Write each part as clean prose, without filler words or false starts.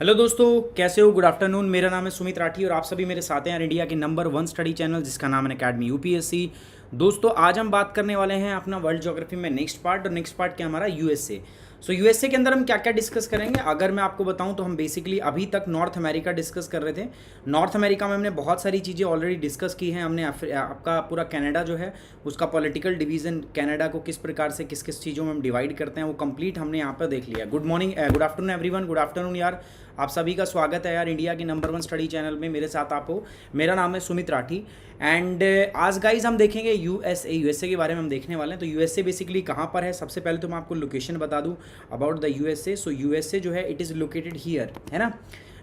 Hello दोस्तों, कैसे हो? Good afternoon. मेरा नाम है सुमित राठी और आप सभी मेरे साथ हैं इंडिया के नंबर 1 स्टडी चैनल जिसका नाम है अकेडमी यूपीएससी। दोस्तों आज हम बात करने वाले हैं अपना वर्ल्ड ज्योग्राफी में नेक्स्ट पार्ट, और नेक्स्ट पार्ट क्या हमारा यूएसए। सो यूएसए के अंदर हम क्या क्या डिस्कस करेंगे अगर मैं आपको बताऊं तो हम बेसिकली अभी तक नॉर्थ अमेरिका डिस्कस कर रहे थे। नॉर्थ अमेरिका में हमने बहुत सारी चीज़ें ऑलरेडी डिस्कस की हैं। हमने आपका पूरा कनाडा जो है उसका पॉलिटिकल डिवीजन, कनाडा को किस प्रकार से किस किस चीज़ों में हम डिवाइड करते हैं वो कंप्लीट हमने यहाँ पर देख लिया। Good morning, good afternoon everyone. Good afternoon यार, आप सभी का स्वागत है यार इंडिया की नंबर 1 स्टडी चैनल में। मेरे साथ आप हो, मेरा नाम है सुमित राठी। एंड आज गाइज हम देखेंगे यूएसए के बारे में हम देखने वाले हैं। तो यूएसए बेसिकली कहाँ पर है, सबसे पहले तो मैं आपको लोकेशन बता दूं about the USA. So USA जो है इट इज़ लोकेटेड हियर, है ना।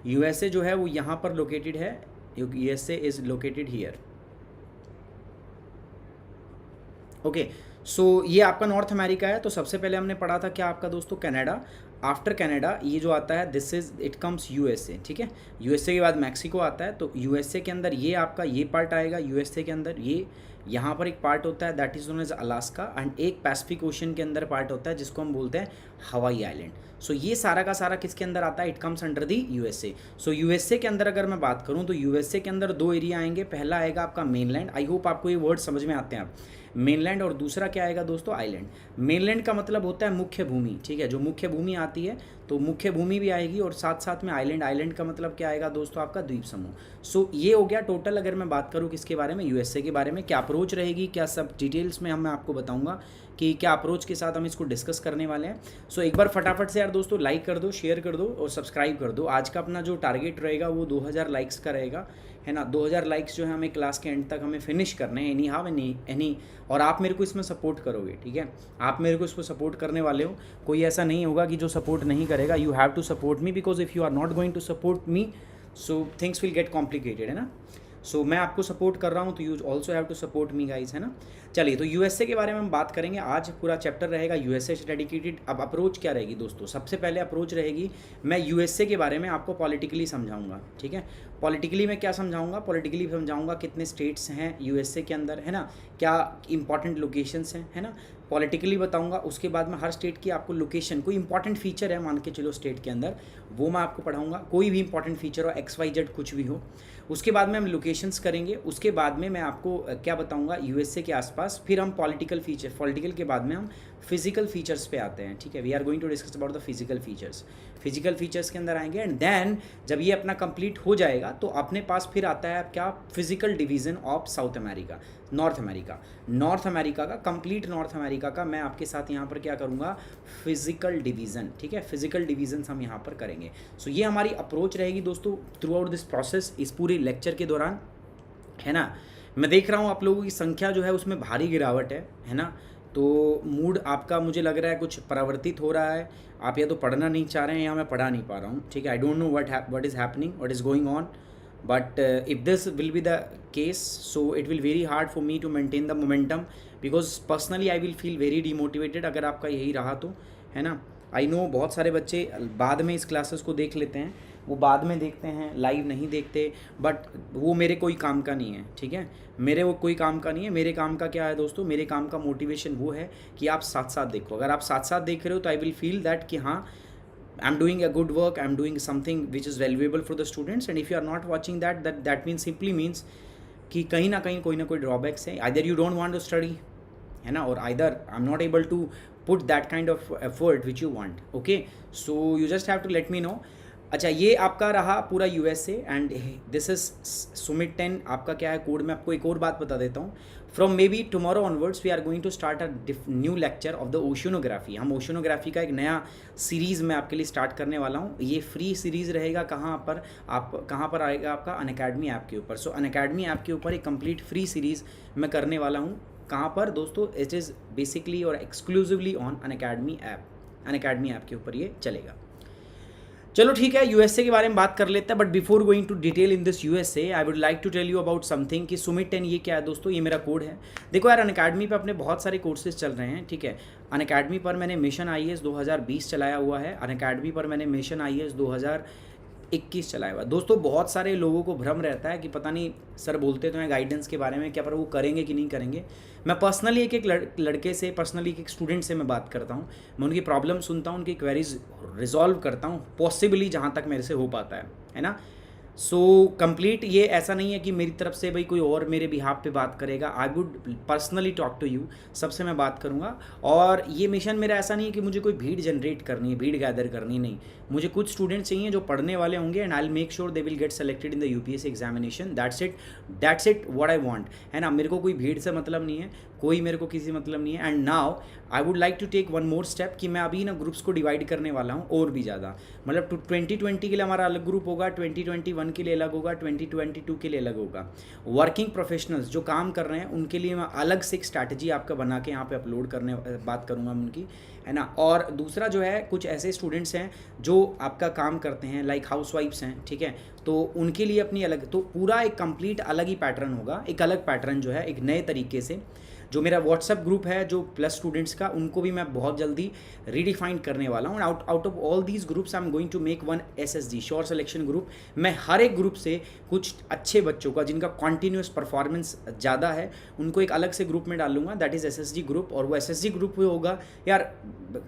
यूएसए जो है वो यहाँ पर लोकेटेड है। USA is located here. Okay, so ये आपका नॉर्थ अमेरिका है। तो सबसे पहले हमने पढ़ा था क्या आपका दोस्तों, कनाडा। आफ्टर कनाडा ये जो आता है this is it comes USA, ठीक है। यूएसए के बाद मैक्सिको आता है। तो यूएसए के अंदर ये आपका ये पार्ट आएगा। यूएसए के अंदर ये यहाँ पर एक पार्ट होता है that is known as Alaska, and एक पैसिफिक ओशन के अंदर पार्ट होता है जिसको हम बोलते हैं हवाई आइलैंड। सो ये सारा का सारा किसके अंदर आता है, it comes under the USA. So USA के अंदर अगर मैं बात करूँ तो यूएसए के अंदर दो एरिया आएंगे। पहला आएगा आपका मेनलैंड। आई होप आपको ये वर्ड समझ में आते हैं आप, मेनलैंड। और दूसरा क्या आएगा दोस्तों, आइलैंड। मेनलैंड का मतलब होता है मुख्य भूमि, ठीक है। जो मुख्य भूमि आती है तो मुख्य भूमि भी आएगी और साथ साथ में आइलैंड। आइलैंड का मतलब क्या आएगा दोस्तों, आपका द्वीप समूह। सो ये हो गया टोटल। अगर मैं बात करूँ किसके बारे में, यूएसए के बारे में, क्या अप्रोच रहेगी, क्या सब डिटेल्स में मैं आपको बताऊंगा कि क्या अप्रोच के साथ हम इसको डिस्कस करने वाले हैं। सो एक बार फटाफट से यार दोस्तों लाइक कर दो, शेयर कर दो और सब्सक्राइब कर दो। आज का अपना जो टारगेट रहेगा वो 2000 लाइक्स का रहेगा, है ना। 2000 लाइक्स जो है हमें क्लास के एंड तक हमें फिनिश करने हैं, एनी हाउ एनी। और आप मेरे को इसमें सपोर्ट करोगे, ठीक है। आप मेरे को इसको सपोर्ट करने वाले हो। कोई ऐसा नहीं होगा कि जो सपोर्ट नहीं करेगा। You have to support me, because if you are not going to support me so things will get complicated, है ना। सो मैं आपको सपोर्ट कर रहा हूँ तो you also have to support me guys, है ना। चलिए, तो यूएसए के बारे में हम बात करेंगे। आज पूरा चैप्टर रहेगा यूएसए से डेडिकेटेड। अब अप्रोच क्या रहेगी दोस्तों, सबसे पहले अप्रोच रहेगी, मैं यूएसए के बारे में आपको पॉलिटिकली समझाऊंगा, ठीक है। पॉलिटिकली मैं क्या समझाऊंगा, पॉलिटिकली समझाऊंगा कितने स्टेट्स हैं यूएसए के अंदर, है ना, क्या इंपॉर्टेंट लोकेशंस हैं, है ना। पॉलिटिकली बताऊंगा। उसके बाद में हर स्टेट की आपको लोकेशन, कोई इंपॉर्टेंट फीचर है मान के चलो स्टेट के अंदर, वो मैं आपको पढ़ाऊंगा। कोई भी इंपॉर्टेंट फीचर हो, XYZ कुछ भी हो। उसके बाद में हम लोकेशंस करेंगे। उसके बाद में मैं आपको क्या बताऊंगा यूएसए के आसपास। फिर हम पॉलिटिकल फीचर, पॉलिटिकल के बाद में हम फिजिकल फीचर्स पे आते हैं, ठीक है। We are going to discuss about the physical features. Physical features के अंदर आएंगे एंड देन जब ये अपना कंप्लीट हो जाएगा तो अपने पास फिर आता है क्या, physical division of south America, north America. North America का कंप्लीट, नॉर्थ अमेरिका का मैं आपके साथ यहाँ पर क्या करूँगा, फिजिकल डिवीज़न, ठीक है। फिजिकल डिवीजन हम यहाँ पर करेंगे। सो ये हमारी अप्रोच रहेगी दोस्तों थ्रू आउट दिस प्रोसेस, इस पूरे लेक्चर के दौरान, है ना। मैं देख रहा हूँ आप लोगों की संख्या जो है उसमें भारी गिरावट है ना। तो मूड आपका मुझे लग रहा है कुछ परिवर्तित हो रहा है। आप या तो पढ़ना नहीं चाह रहे हैं या मैं पढ़ा नहीं पा रहा हूँ, ठीक है। I don't know what is happening, what is going on, but if this will be the case so it will very hard for me to maintain the momentum because personally I will feel very demotivated अगर आपका यही रहा तो, है ना। I know बहुत सारे बच्चे बाद में इस क्लासेस को देख लेते हैं, वो बाद में देखते हैं, लाइव नहीं देखते, बट वो मेरे कोई काम का नहीं है, ठीक है। मेरे वो कोई काम का नहीं है। मेरे काम का क्या है दोस्तों, मेरे काम का मोटिवेशन वो है कि आप साथ साथ देखो। अगर आप साथ साथ देख रहे हो तो आई विल फील दैट कि हाँ, I'm doing a good work, I'm doing something which is valuable for the students, and if you are not watching that means simply means कि कहीं ना कहीं कोई ना कोई ड्रॉबैक्स है। either you don't want to study, है ना, और either I'm not able to put that kind of effort which you want, okay, so you just have to let me know। अच्छा, ये आपका रहा पूरा USA and this is Sumit 10। आपका क्या है कोड, मैं आपको एक और बात बता देता हूँ। From maybe tomorrow onwards we are going to start a new lecture of the oceanography. हम ओशियोनोग्राफी का एक नया सीरीज़ मैं आपके लिए स्टार्ट करने वाला हूँ। ये फ्री सीरीज़ रहेगा। कहाँ पर आप, कहाँ पर आएगा आपका, अनअकैडमी ऐप के ऊपर। सो अनअकैडमी ऐप के ऊपर एक कंप्लीट फ्री सीरीज़ मैं करने वाला हूँ। कहाँ पर दोस्तों, इट इज़ बेसिकली और exclusively on Unacademy app. Unacademy app के ऊपर ये चलेगा। चलो ठीक है, यूएसए के बारे में बात कर लेते हैं। But before going to detail in this USA I would like to tell you about something कि सुमित 10 ये क्या है दोस्तों, ये मेरा कोड है। देखो यार, अनअकैडमी पे अपने बहुत सारे कोर्सेज चल रहे हैं, ठीक है। अनअकैडमी पर मैंने मिशन IAS 2020 चलाया हुआ है। अनअकैडमी पर मैंने मिशन IAS 2021 चलाया हुआ है। दोस्तों बहुत सारे लोगों को भ्रम रहता है कि पता नहीं सर बोलते तो हैं गाइडेंस के बारे में, क्या पर वो करेंगे कि नहीं करेंगे। मैं पर्सनली एक लड़के से, पर्सनली एक स्टूडेंट से मैं बात करता हूँ, मैं उनकी प्रॉब्लम सुनता हूँ, उनकी क्वेरीज रिजॉल्व करता हूँ पॉसिबली जहाँ तक मेरे से हो पाता है ना। सो कंप्लीट ये ऐसा नहीं है कि मेरी तरफ से भाई कोई और मेरे बिहाफ पे बात करेगा। I would personally talk to you, सबसे मैं बात करूँगा। और ये मिशन मेरा ऐसा नहीं है कि मुझे कोई भीड़ जनरेट करनी है, भीड़ गैदर करनी, नहीं। मुझे कुछ स्टूडेंट्स चाहिए जो पढ़ने वाले होंगे and I will make sure they will get selected in the UPSC examination. That's it what I want, है ना। मेरे को कोई भीड़ से मतलब नहीं है, कोई मेरे को किसी मतलब नहीं है। And now I would like to take one more step कि मैं अभी ना ग्रुप्स को डिवाइड करने वाला हूँ और भी ज़्यादा। मतलब 2020 के लिए हमारा अलग ग्रुप होगा, 2021 के लिए अलग होगा, 2022 के लिए अलग होगा। वर्किंग प्रोफेशनल्स जो काम कर रहे हैं उनके लिए मैं अलग से एक स्ट्रैटेजी आपका बना के यहाँ पे अपलोड करने बात करूँगा उनकी, है ना। और दूसरा जो है, कुछ ऐसे स्टूडेंट्स हैं जो आपका काम करते हैं लाइक हाउसवाइफ्स हैं, ठीक है, तो उनके लिए अपनी अलग, तो पूरा एक कंप्लीट अलग ही पैटर्न होगा, एक अलग पैटर्न जो है एक नए तरीके से। जो मेरा व्हाट्सएप ग्रुप है जो प्लस स्टूडेंट्स का, उनको भी मैं बहुत जल्दी रीडिफाइन करने वाला हूँ। Out of all these groups I am going to make one SSG, sure selection group. मैं हर एक ग्रुप से कुछ अच्छे बच्चों का जिनका कॉन्टीन्यूस परफॉर्मेंस ज़्यादा है उनको एक अलग से ग्रुप में डालूंगा, दैट इज़ SSG ग्रुप। और वो SSG ग्रुप होगा, यार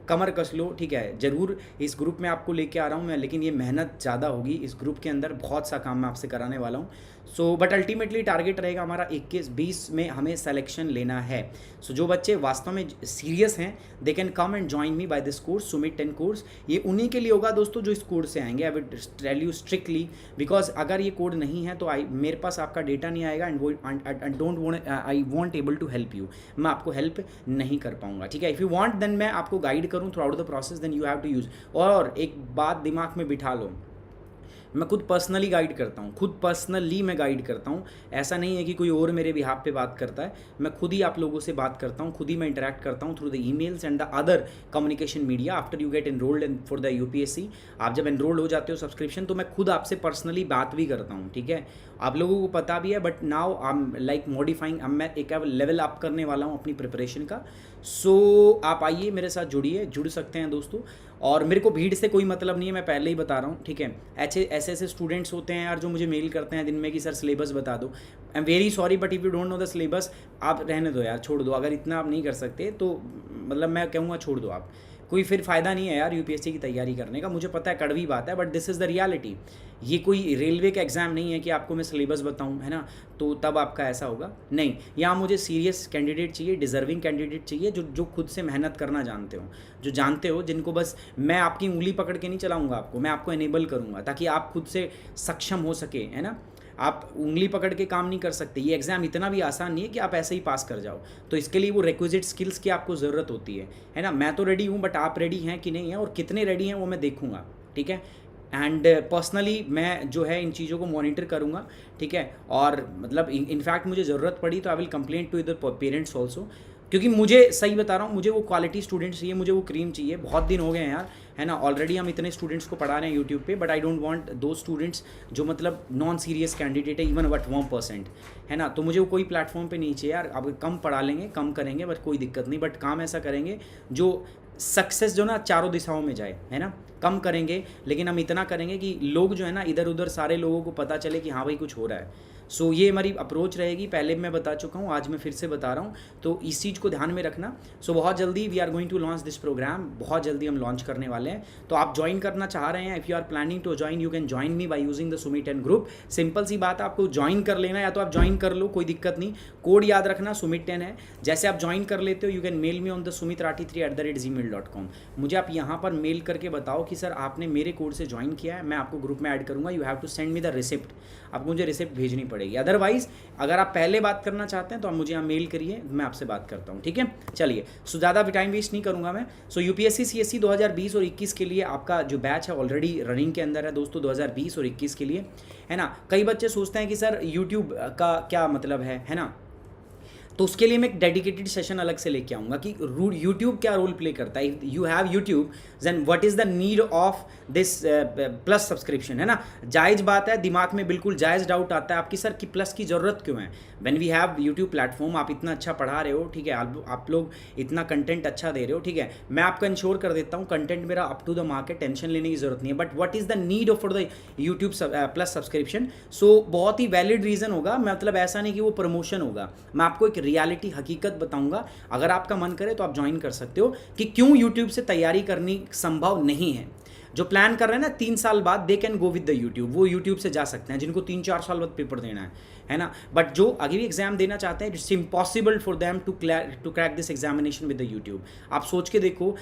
कमर कस लो, ठीक है, ज़रूर इस ग्रुप में आपको लेके आ रहा हूँ मैं, लेकिन ये मेहनत ज़्यादा होगी इस ग्रुप के अंदर, बहुत सा काम मैं आपसे कराने वाला हूँ। सो बट अल्टीमेटली टारगेट रहेगा हमारा 21-20 में हमें सिलेक्शन लेना है। सो जो बच्चे वास्तव में सीरियस हैं they can come and join me by this course, Sumit 10 course. ये उन्हीं के लिए होगा दोस्तों जो इस कोर्स से आएंगे। I will tell you strictly, because अगर ये कोड नहीं है तो मेरे पास आपका डेटा नहीं आएगा and I won't able to help you, मैं आपको हेल्प नहीं कर पाऊंगा, ठीक है। इफ़ यू वांट देन मैं आपको गाइड करूँ throughout the process, then you have to use. और एक बात दिमाग में बिठा लो, मैं खुद पर्सनली गाइड करता हूँ, खुद पर्सनली मैं गाइड करता हूँ। ऐसा नहीं है कि कोई और मेरे बिहाफ पे बात करता है, मैं खुद ही आप लोगों से बात करता हूँ, खुद ही मैं इंटरेक्ट करता हूँ through the emails and the other communication media after you get enrolled in for the UPSC. आप जब एनरोल्ड हो जाते हो सब्सक्रिप्शन, तो मैं खुद आपसे पर्सनली बात भी करता हूँ, ठीक है। आप लोगों को पता भी है, but now I am like modifying, अब मैं एक लेवल अप करने वाला हूँ अपनी प्रिपरेशन का। सो आप आइए मेरे साथ जुड़िए, जुड़ सकते हैं दोस्तों। और मेरे को भीड़ से कोई मतलब नहीं है, मैं पहले ही बता रहा हूँ, ठीक है। ऐसे स्टूडेंट्स होते हैं यार जो मुझे मेल करते हैं दिन में कि सर सिलेबस बता दो। I am very sorry but if you don't know the syllabus, आप रहने दो यार, छोड़ दो। अगर इतना आप नहीं कर सकते तो मतलब मैं कहूँगा छोड़ दो आप, कोई फिर फ़ायदा नहीं है यार यूपीएससी की तैयारी करने का। मुझे पता है कड़वी बात है, but this is the reality. ये कोई रेलवे का एग्ज़ाम नहीं है कि आपको मैं सिलेबस बताऊं, है ना, तो तब आपका ऐसा होगा, नहीं। यहाँ मुझे सीरियस कैंडिडेट चाहिए, डिज़र्विंग कैंडिडेट चाहिए, जो खुद से मेहनत करना जानते हो, जो जानते हो, जिनको बस मैं आपकी उंगली पकड़ के नहीं चलाऊँगा आपको, मैं आपको इनेबल करूँगा ताकि आप खुद से सक्षम हो सके, है ना। आप उंगली पकड़ के काम नहीं कर सकते। ये एग्ज़ाम इतना भी आसान नहीं है कि आप ऐसे ही पास कर जाओ, तो इसके लिए वो रिक्विजिट स्किल्स की आपको ज़रूरत होती है ना। मैं तो रेडी हूँ, बट आप रेडी हैं कि नहीं है और कितने रेडी हैं वो मैं देखूँगा, ठीक है। एंड पर्सनली मैं जो है इन चीज़ों को मॉनिटर करूँगा, ठीक है। और मतलब इनफैक्ट मुझे ज़रूरत पड़ी तो आई विल कंप्लेन टू इधर पेरेंट्स ऑल्सो, क्योंकि मुझे सही बता रहा हूँ, मुझे वो क्वालिटी स्टूडेंट्स चाहिए, मुझे वो क्रीम चाहिए। बहुत दिन हो गए हैं यार, है ना, ऑलरेडी हम इतने स्टूडेंट्स को पढ़ा रहे हैं यूट्यूब पे, बट आई डोंट वांट दो स्टूडेंट्स जो मतलब नॉन सीरियस कैंडिडेट है, इवन वट 1%, है ना। तो मुझे वो कोई प्लेटफॉर्म पे नहीं चाहिए यार। अब कम पढ़ा लेंगे, कम करेंगे, बट कोई दिक्कत नहीं, बट काम ऐसा करेंगे जो सक्सेस जो ना चारों दिशाओं में जाए, है ना। कम करेंगे लेकिन हम इतना करेंगे कि लोग जो है ना इधर उधर सारे लोगों को पता चले कि हाँ भाई कुछ हो रहा है। सो ये हमारी अप्रोच रहेगी, पहले मैं बता चुका हूँ, आज मैं फिर से बता रहा हूँ, तो इस चीज़ को ध्यान में रखना। सो बहुत जल्दी we are going to launch this programme, बहुत जल्दी हम लॉन्च करने वाले हैं। तो आप ज्वाइन करना चाह रहे हैं, if you are planning to join you can join me by using the Sumit 10 group. Simple सी बात है, आपको ज्वाइन कर लेना, या तो आप ज्वाइन कर लो, कोई दिक्कत नहीं। कोड याद रखना सुमित 10 है। जैसे आप ज्वाइन कर लेते हो, you can mail me on the sumitrathi3@gmail.com। मुझे आप यहाँ पर मेल करके बताओ कि सर आपने मेरे कोड से ज्वाइन किया है, मैं आपको ग्रुप में ऐड करूँगा। You have to send me the receipt, आपको मुझे रिसिप्ट भेजनी पड़ेगी। अदरवाइज अगर आप पहले बात करना चाहते हैं तो आप मुझे यहाँ मेल करिए, मैं आपसे बात करता हूँ, ठीक है। चलिए, सो ज़्यादा भी टाइम वेस्ट नहीं करूँगा मैं। सो यूपीएससी सीएससी 2020 और 21 के लिए आपका जो बैच है ऑलरेडी रनिंग के अंदर है दोस्तों, 2020 और 21 के लिए, है ना। कई बच्चे सोचते हैं कि सर यूट्यूब का क्या मतलब है ना, तो उसके लिए मैं एक डेडिकेटेड सेशन अलग से लेके आऊँगा कि यूट्यूब क्या रोल प्ले करता है। You have YouTube, then what is the need of this plus subscription, है ना। जायज़ बात है, दिमाग में बिल्कुल जायज़ डाउट आता है आपकी, सर कि प्लस की ज़रूरत क्यों है। When we have YouTube platform, आप इतना अच्छा पढ़ा रहे हो, ठीक है, आप लोग इतना कंटेंट अच्छा दे रहे हो, ठीक है, मैं आपको इंश्योर कर देता हूँ कंटेंट मेरा up to the market, tension लेने की ज़रूरत नहीं है। But what is the need of for the YouTube plus subscription. So बहुत ही वैलिड रीज़न होगा, मतलब ऐसा नहीं कि वो प्रमोशन होगा, मैं आपको एक रियलिटी हकीकत बताऊंगा। अगर आपका मन करे तो आप ज्वाइन कर सकते हो कि क्यों यूट्यूब से तैयारी करनी संभव नहीं है। जो प्लान कर रहे हैं ना 3 साल बाद, they can go with the YouTube, वो यूट्यूब से जा सकते हैं, जिनको 3-4 साल बाद पेपर देना है ना। बट जो आगे भी एग्जाम देना चाहते हैं, it's impossible for them to crack this examination with the YouTube. आप सोच के देखो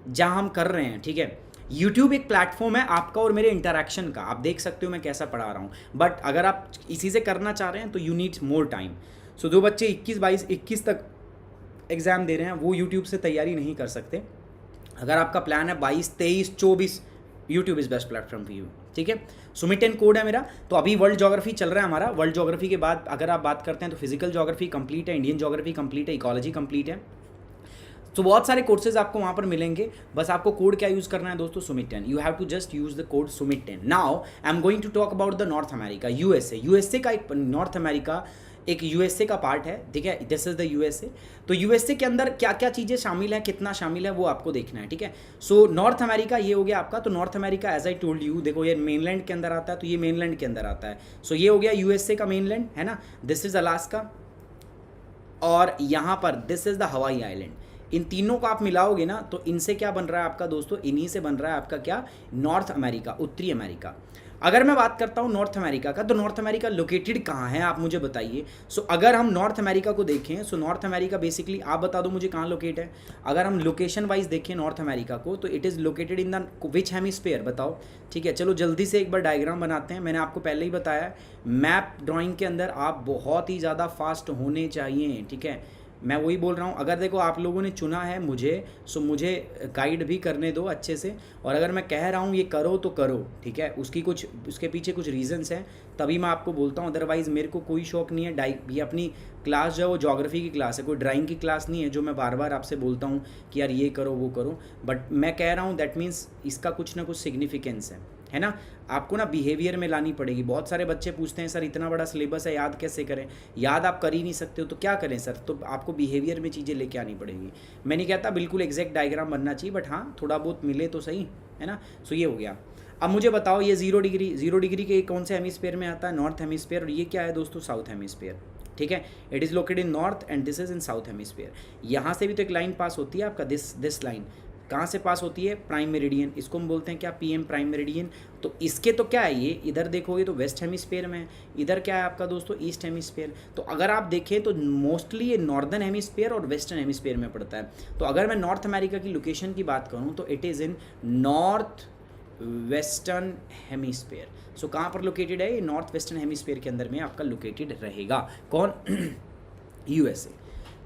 जहाँ हम कर रहे हैं, ठीक है, यूट्यूब एक प्लेटफॉर्म है आपका और मेरे इंटरेक्शन का, आप देख सकते हो मैं कैसा पढ़ा रहा हूँ। बट अगर आप इसी से करना चाह रहे हैं तो यू नीड मोर टाइम। सो जो बच्चे 21 तक एग्ज़ाम दे रहे हैं वो यूट्यूब से तैयारी नहीं कर सकते। अगर आपका प्लान है 22, 23, 24, YouTube is best platform for you, ठीक है। सुमित 10 कोड है मेरा। तो अभी वर्ल्ड ज्योग्राफी चल रहा है हमारा। वर्ल्ड ज्योग्राफी के बाद अगर आप बात करते हैं तो फिजिकल ज्योग्राफी कंप्लीट है, इंडियन ज्योग्राफी कंप्लीट है, इकोलॉजी कंप्लीट है। तो बहुत सारे कोर्सेज आपको वहाँ पर मिलेंगे। बस आपको कोड क्या यूज़ करना है दोस्तों, Sumit 10। You have to just use the code Sumit 10। Now I am going to talk about the North America, USA का एक नॉर्थ अमेरिका एक यूएसए का पार्ट है, ठीक है। This is the USA. तो यूएसए के अंदर क्या क्या चीज़ें शामिल हैं, कितना शामिल है, वो आपको देखना है, ठीक है। सो नॉर्थ अमेरिका ये हो गया आपका। तो North America as I told you, देखो ये मेनलैंड के अंदर आता है, तो ये मेनलैंड के अंदर आता है। सो ये हो गया यूएसए का मेनलैंड, है ना। दिस इज अलास्का और यहाँ पर this is the Hawaii island. इन तीनों को आप मिलाओगे ना तो इनसे क्या बन रहा है आपका दोस्तों, इन्हीं से बन रहा है आपका क्या, नॉर्थ अमेरिका, उत्तरी अमेरिका। अगर मैं बात करता हूँ नॉर्थ अमेरिका का, तो नॉर्थ अमेरिका लोकेटेड कहाँ है आप मुझे बताइए। सो अगर हम नॉर्थ अमेरिका को देखें, सो नॉर्थ अमेरिका बेसिकली आप बता दो मुझे कहाँ लोकेट है। अगर हम लोकेशन वाइज देखें नॉर्थ अमेरिका को, तो it is located in the which hemisphere, बताओ, ठीक है। चलो जल्दी से एक बार डायग्राम बनाते हैं। मैंने आपको पहले ही बताया मैप ड्राइंग के अंदर आप बहुत ही ज़्यादा फास्ट होने चाहिए, ठीक है। मैं वही बोल रहा हूँ, अगर देखो आप लोगों ने चुना है मुझे, सो मुझे गाइड भी करने दो अच्छे से। और अगर मैं कह रहा हूँ ये करो तो करो, ठीक है। उसके पीछे कुछ रीजंस हैं, तभी मैं आपको बोलता हूँ। अदरवाइज़ मेरे को कोई शौक नहीं है। ये अपनी क्लास जो है वो ज्योग्राफी की क्लास है, कोई ड्राइंग की क्लास नहीं है जो मैं बार बार आपसे बोलता हूँ कि यार ये करो वो करो। बट मैं कह रहा हूँ दैट मीन्स इसका कुछ ना कुछ सिग्निफिकेंस है ना। आपको ना बिहेवियर में लानी पड़ेगी। बहुत सारे बच्चे पूछते हैं सर इतना बड़ा सिलेबस है याद कैसे करें, याद आप कर ही नहीं सकते हो तो क्या करें सर। तो आपको बिहेवियर में चीज़ें लेके आनी पड़ेगी। मैं नहीं कहता बिल्कुल एग्जैक्ट डायग्राम बनना चाहिए, बट हाँ थोड़ा बहुत मिले तो सही, है ना। सो ये हो गया। अब मुझे बताओ ये 0 डिग्री के कौन से हेमिस्फीयर में आता है, नॉर्थ हेमिस्फीयर। और ये क्या है दोस्तों, साउथ हेमिस्फीयर, ठीक है। It is located in north and this is in south hemisphere. यहाँ से भी तो एक लाइन पास होती है आपका, दिस लाइन कहाँ से पास होती है, प्राइम मेरिडियन, इसको हम बोलते हैं क्या, पीएम प्राइम मेरिडियन। तो इसके तो क्या है, ये इधर देखोगे तो वेस्ट हेमिस्फीयर में है, इधर क्या है आपका दोस्तों, ईस्ट हेमिस्फीयर। तो अगर आप देखें तो मोस्टली ये नॉर्दर्न हेमिस्फीयर और वेस्टर्न हेमिस्फीयर में पड़ता है। तो अगर मैं नॉर्थ अमेरिका की लोकेशन की बात करूँ तो it is in north western hemisphere. So कहाँ पर लोकेटेड है, ये नॉर्थ वेस्टर्न हेमिस्फीयर के अंदर में आपका लोकेटेड रहेगा। कौन, यूएसए।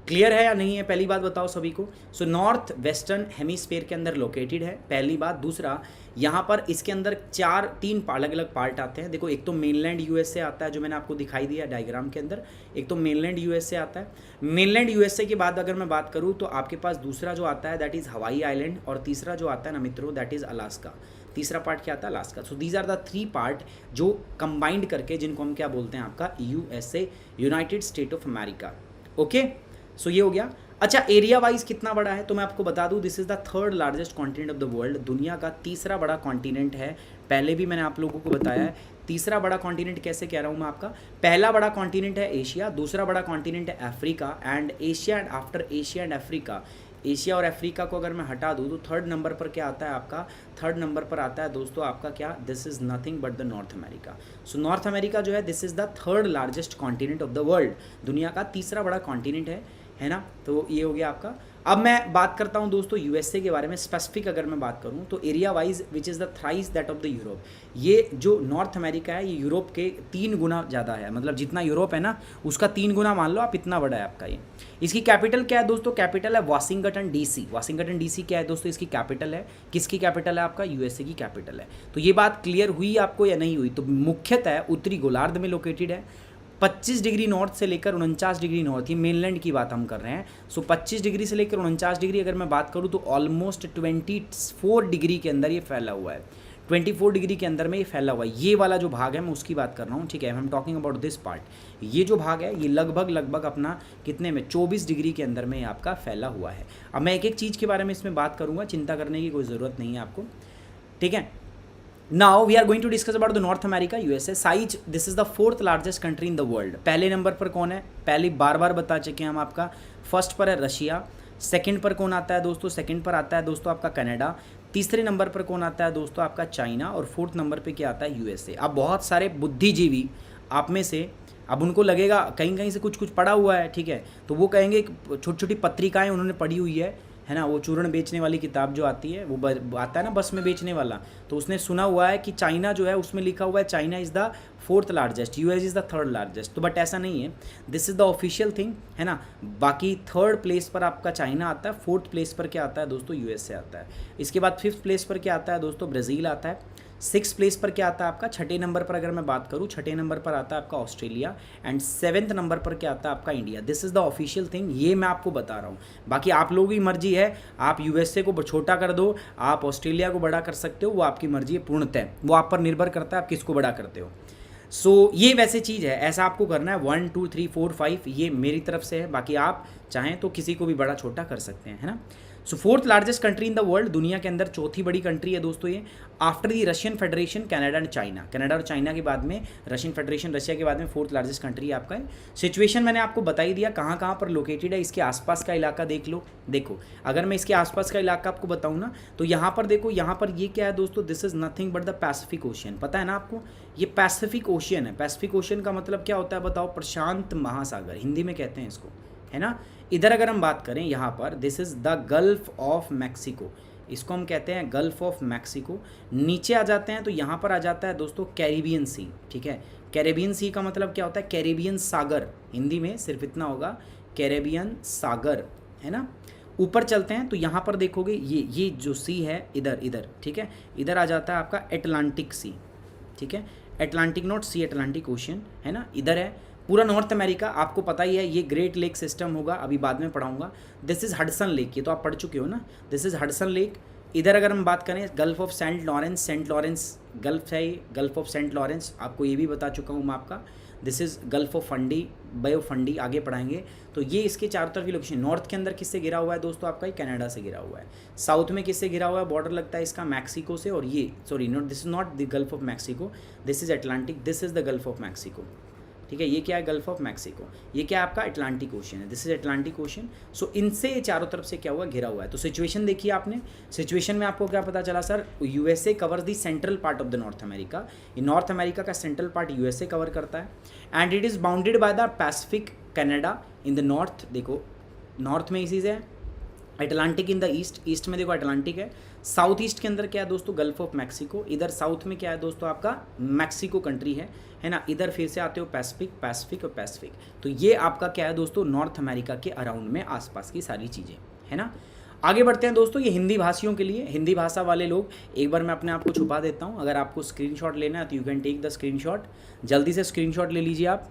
क्लियर है या नहीं है, पहली बात बताओ सभी को। सो नॉर्थ वेस्टर्न हेमिस्फीयर के अंदर लोकेटेड है, पहली बात। दूसरा, यहाँ पर इसके अंदर 3 अलग अलग पार्ट आते हैं। देखो एक तो मेनलैंड यूएसए आता है जो मैंने आपको दिखाई दिया डायग्राम के अंदर, एक तो मेनलैंड यूएसए आता है। मेनलैंड यूएसए के बाद अगर मैं बात करूँ तो आपके पास दूसरा जो आता है दैट इज़ हवाई आइलैंड, और तीसरा जो आता है ना मित्रों दैट इज़ अलास्का। तीसरा पार्ट क्या आता है, Alaska. So these are the 3 part जो कंबाइंड करके जिनको हम क्या बोलते हैं आपका USA, United State of America. Okay, so ये हो गया। अच्छा एरिया वाइज कितना बड़ा है तो मैं आपको बता दूं, this is the 3rd largest continent of the world. दुनिया का तीसरा बड़ा कॉन्टिनेंट है। पहले भी मैंने आप लोगों को बताया है तीसरा बड़ा कॉन्टिनेंट कैसे कह रहा हूँ मैं आपका। पहला बड़ा कॉन्टिनेंट है एशिया, दूसरा बड़ा कॉन्टिनेंट है Africa, and Asia and after Asia and Africa, Asia और अफ्रीका को अगर मैं हटा दूँ तो 3rd नंबर पर क्या आता है आपका, 3rd नंबर पर आता है दोस्तों आपका क्या, this is nothing but the North America. So north America जो है this is the 3rd largest continent of the world, दुनिया का तीसरा बड़ा कॉन्टिनेंट है ना। तो ये हो गया आपका। अब मैं बात करता हूँ दोस्तों यूएसए के बारे में स्पेसिफिक अगर मैं बात करूँ तो area wise which is the thrice that of the Europe. ये जो नॉर्थ अमेरिका है ये यूरोप के 3 गुना ज़्यादा है, मतलब जितना यूरोप है ना उसका 3 गुना मान लो आप, इतना बड़ा है आपका ये। इसकी कैपिटल क्या है दोस्तों, कैपिटल है वाशिंगटन डीसी। वाशिंगटन डीसी क्या है दोस्तों, इसकी कैपिटल है। किसकी कैपिटल है आपका, यूएसए की कैपिटल है। तो ये बात क्लियर हुई आपको या नहीं हुई। तो मुख्यतः उत्तरी गोलार्ध में लोकेटेड है, 25 डिग्री नॉर्थ से लेकर 49 डिग्री नॉर्थ, ये मेनलैंड की बात हम कर रहे हैं। सो 25 डिग्री से लेकर 49 डिग्री अगर मैं बात करूँ तो ऑलमोस्ट 24 डिग्री के अंदर ये फैला हुआ है, 24 डिग्री के अंदर में ये फैला हुआ है। ये वाला जो भाग है मैं उसकी बात कर रहा हूँ, ठीक है। I am talking about this part. ये जो भाग है ये लगभग अपना कितने में 24 डिग्री के अंदर में आपका फैला हुआ है। अब मैं एक एक चीज़ के बारे में इसमें बात करूँगा, चिंता करने की कोई ज़रूरत नहीं है आपको, ठीक है। Now we are going to discuss about the North America, USA. Size, this is the 4th largest country in the world. पहले नंबर पर कौन है, पहले बार बता चुके हैं हम आपका। फर्स्ट पर है रशिया, सेकंड पर कौन आता है दोस्तों, सेकंड पर आता है दोस्तों आपका कनाडा, तीसरे नंबर पर कौन आता है दोस्तों, आपका चाइना, और फोर्थ नंबर पे क्या आता है, यूएसए। अब बहुत सारे बुद्धिजीवी आप में से, अब उनको लगेगा कहीं कहीं से कुछ कुछ पढ़ा हुआ है, ठीक है, तो वो कहेंगे छोटी छोटी पत्रिकाएं उन्होंने पढ़ी हुई है ना, वो चूर्ण बेचने वाली किताब जो आती है, वो आता है ना बस में बेचने वाला, तो उसने सुना हुआ है कि चाइना जो है उसमें लिखा हुआ है China is the fourth largest, US is the third largest, तो बट ऐसा नहीं है, this is the official thing, है ना। बाकी थर्ड प्लेस पर आपका चाइना आता है, फोर्थ प्लेस पर क्या आता है दोस्तों, यूएसए आता है। इसके बाद फिफ्थ प्लेस पर क्या आता है दोस्तों, ब्राज़ील आता है। सिक्स प्लेस पर क्या आता है आपका, छठे नंबर पर अगर मैं बात करूँ, छठे नंबर पर आता है आपका ऑस्ट्रेलिया, एंड सेवेंथ नंबर पर क्या आता है आपका India. This is the official thing, ये मैं आपको बता रहा हूँ। बाकी आप लोगों की मर्जी है, आप यूएसए को छोटा कर दो, आप ऑस्ट्रेलिया को बड़ा कर सकते हो, वो आपकी मर्जी है पूर्णतः, वो आप पर निर्भर करता है आप किसको बड़ा करते हो। सो ये वैसे चीज़ है, ऐसा आपको करना है 1 2 3 4 5, ये मेरी तरफ से है, बाकी आप चाहें तो किसी को भी बड़ा छोटा कर सकते हैं, है ना। So fourth largest country in the world, दुनिया के अंदर चौथी बड़ी कंट्री है दोस्तों ये, after the Russian federation, Canada and China. Canada और चाइना के बाद में रशियन फेडरेशन, रशिया के बाद में फोर्थ लार्जेस्ट कंट्री आपका है। सिचुएशन मैंने आपको बता ही दिया कहाँ कहाँ पर लोकेटेड है, इसके आसपास का इलाका देख लो। देखो अगर मैं इसके आसपास का इलाका आपको बताऊँ ना, तो यहाँ पर देखो, यहाँ पर ये क्या है दोस्तों, this is nothing but the Pacific ocean, पता है ना आपको, ये पैसिफिक ओशियन है। पैसिफिक ओशियन का मतलब क्या होता है बताओ, प्रशांत महासागर हिंदी में कहते हैं इसको, है ना। इधर अगर हम बात करें यहाँ पर, this is the gulf of Mexico, इसको हम कहते हैं गल्फ ऑफ मैक्सिको। नीचे आ जाते हैं तो यहाँ पर आ जाता है दोस्तों कैरिबियन सी, ठीक है। कैरिबियन सी का मतलब क्या होता है, कैरिबियन सागर, हिंदी में सिर्फ इतना होगा, कैरिबियन सागर, है ना। ऊपर चलते हैं तो यहाँ पर देखोगे ये जो सी है इधर इधर, ठीक है, इधर आ जाता है आपका एटलांटिक सी, ठीक है, Atlantic not sea, Atlantic ocean, है ना, इधर है पूरा नॉर्थ अमेरिका। आपको पता ही है ये ग्रेट लेक सिस्टम होगा, अभी बाद में पढ़ाऊंगा। दिस इज़ हडसन लेक, ये तो आप पढ़ चुके हो ना, दिस इज़ हडसन लेक। इधर अगर हम बात करें gulf of Saint Lawrence gulf है, गल्फ ऑफ सेंट लॉरेंस आपको ये भी बता चुका हूँ मैं आपका। This is gulf of Fundy, bay of Fundy, आगे पढ़ाएंगे। तो ये इसके चारों तरफ की लोकेशन, नॉर्थ के अंदर किससे घिरा हुआ है दोस्तों, आपका ये कनाडा से घिरा हुआ है। साउथ में किससे घिरा हुआ है, बॉर्डर लगता है इसका मैक्सिको से, और ये sorry not, this is not the gulf of Mexico, this is Atlantic, this is the gulf of Mexico, ठीक है। ये क्या है, गल्फ ऑफ मैक्सिको, ये क्या है आपका अटलांटिक ओशन है, दिस इज अटलांटिक ओशन। सो इनसे चारों तरफ से क्या हुआ, घिरा हुआ है। तो सिचुएशन देखिए आपने, सिचुएशन में आपको क्या पता चला sir, USA covers the central part of the North America, ये नॉर्थ अमेरिका का सेंट्रल पार्ट यूएसए कवर करता है, and it is bounded by the Pacific, Canada in the north, देखो नॉर्थ में इसी से है, Atlantic in the east, east में देखो अटलांटिक है, साउथ ईस्ट के अंदर क्या है दोस्तों, गल्फ ऑफ मैक्सिको, इधर साउथ में क्या है दोस्तों आपका मैक्सिको कंट्री है ना, इधर फिर से आते हो पैसिफिक, पैसिफिक और पैसिफिक। तो ये आपका क्या है दोस्तों, नॉर्थ अमेरिका के अराउंड में आसपास की सारी चीज़ें, है ना। आगे बढ़ते हैं दोस्तों, ये हिंदी भाषियों के लिए, हिंदी भाषा वाले लोग, एक बार मैं अपने आप को छुपा देता हूँ, अगर आपको स्क्रीनशॉट लेना है तो you can take the screenshot, जल्दी से स्क्रीनशॉट ले लीजिए आप।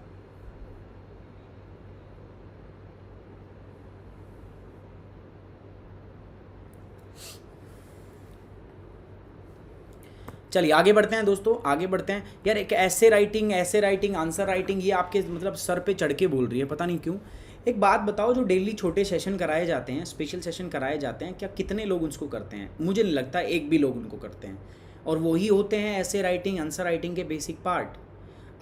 चलिए आगे बढ़ते हैं दोस्तों, आगे बढ़ते हैं। यार एक ऐसे राइटिंग आंसर राइटिंग, ये आपके मतलब सर पे चढ़ के बोल रही है, पता नहीं क्यों। एक बात बताओ, जो डेली छोटे सेशन कराए जाते हैं, स्पेशल सेशन कराए जाते हैं, क्या कितने लोग उसको करते हैं? मुझे नहीं लगता एक भी लोग उनको करते हैं, और वही होते हैं ऐसे राइटिंग आंसर राइटिंग के बेसिक पार्ट।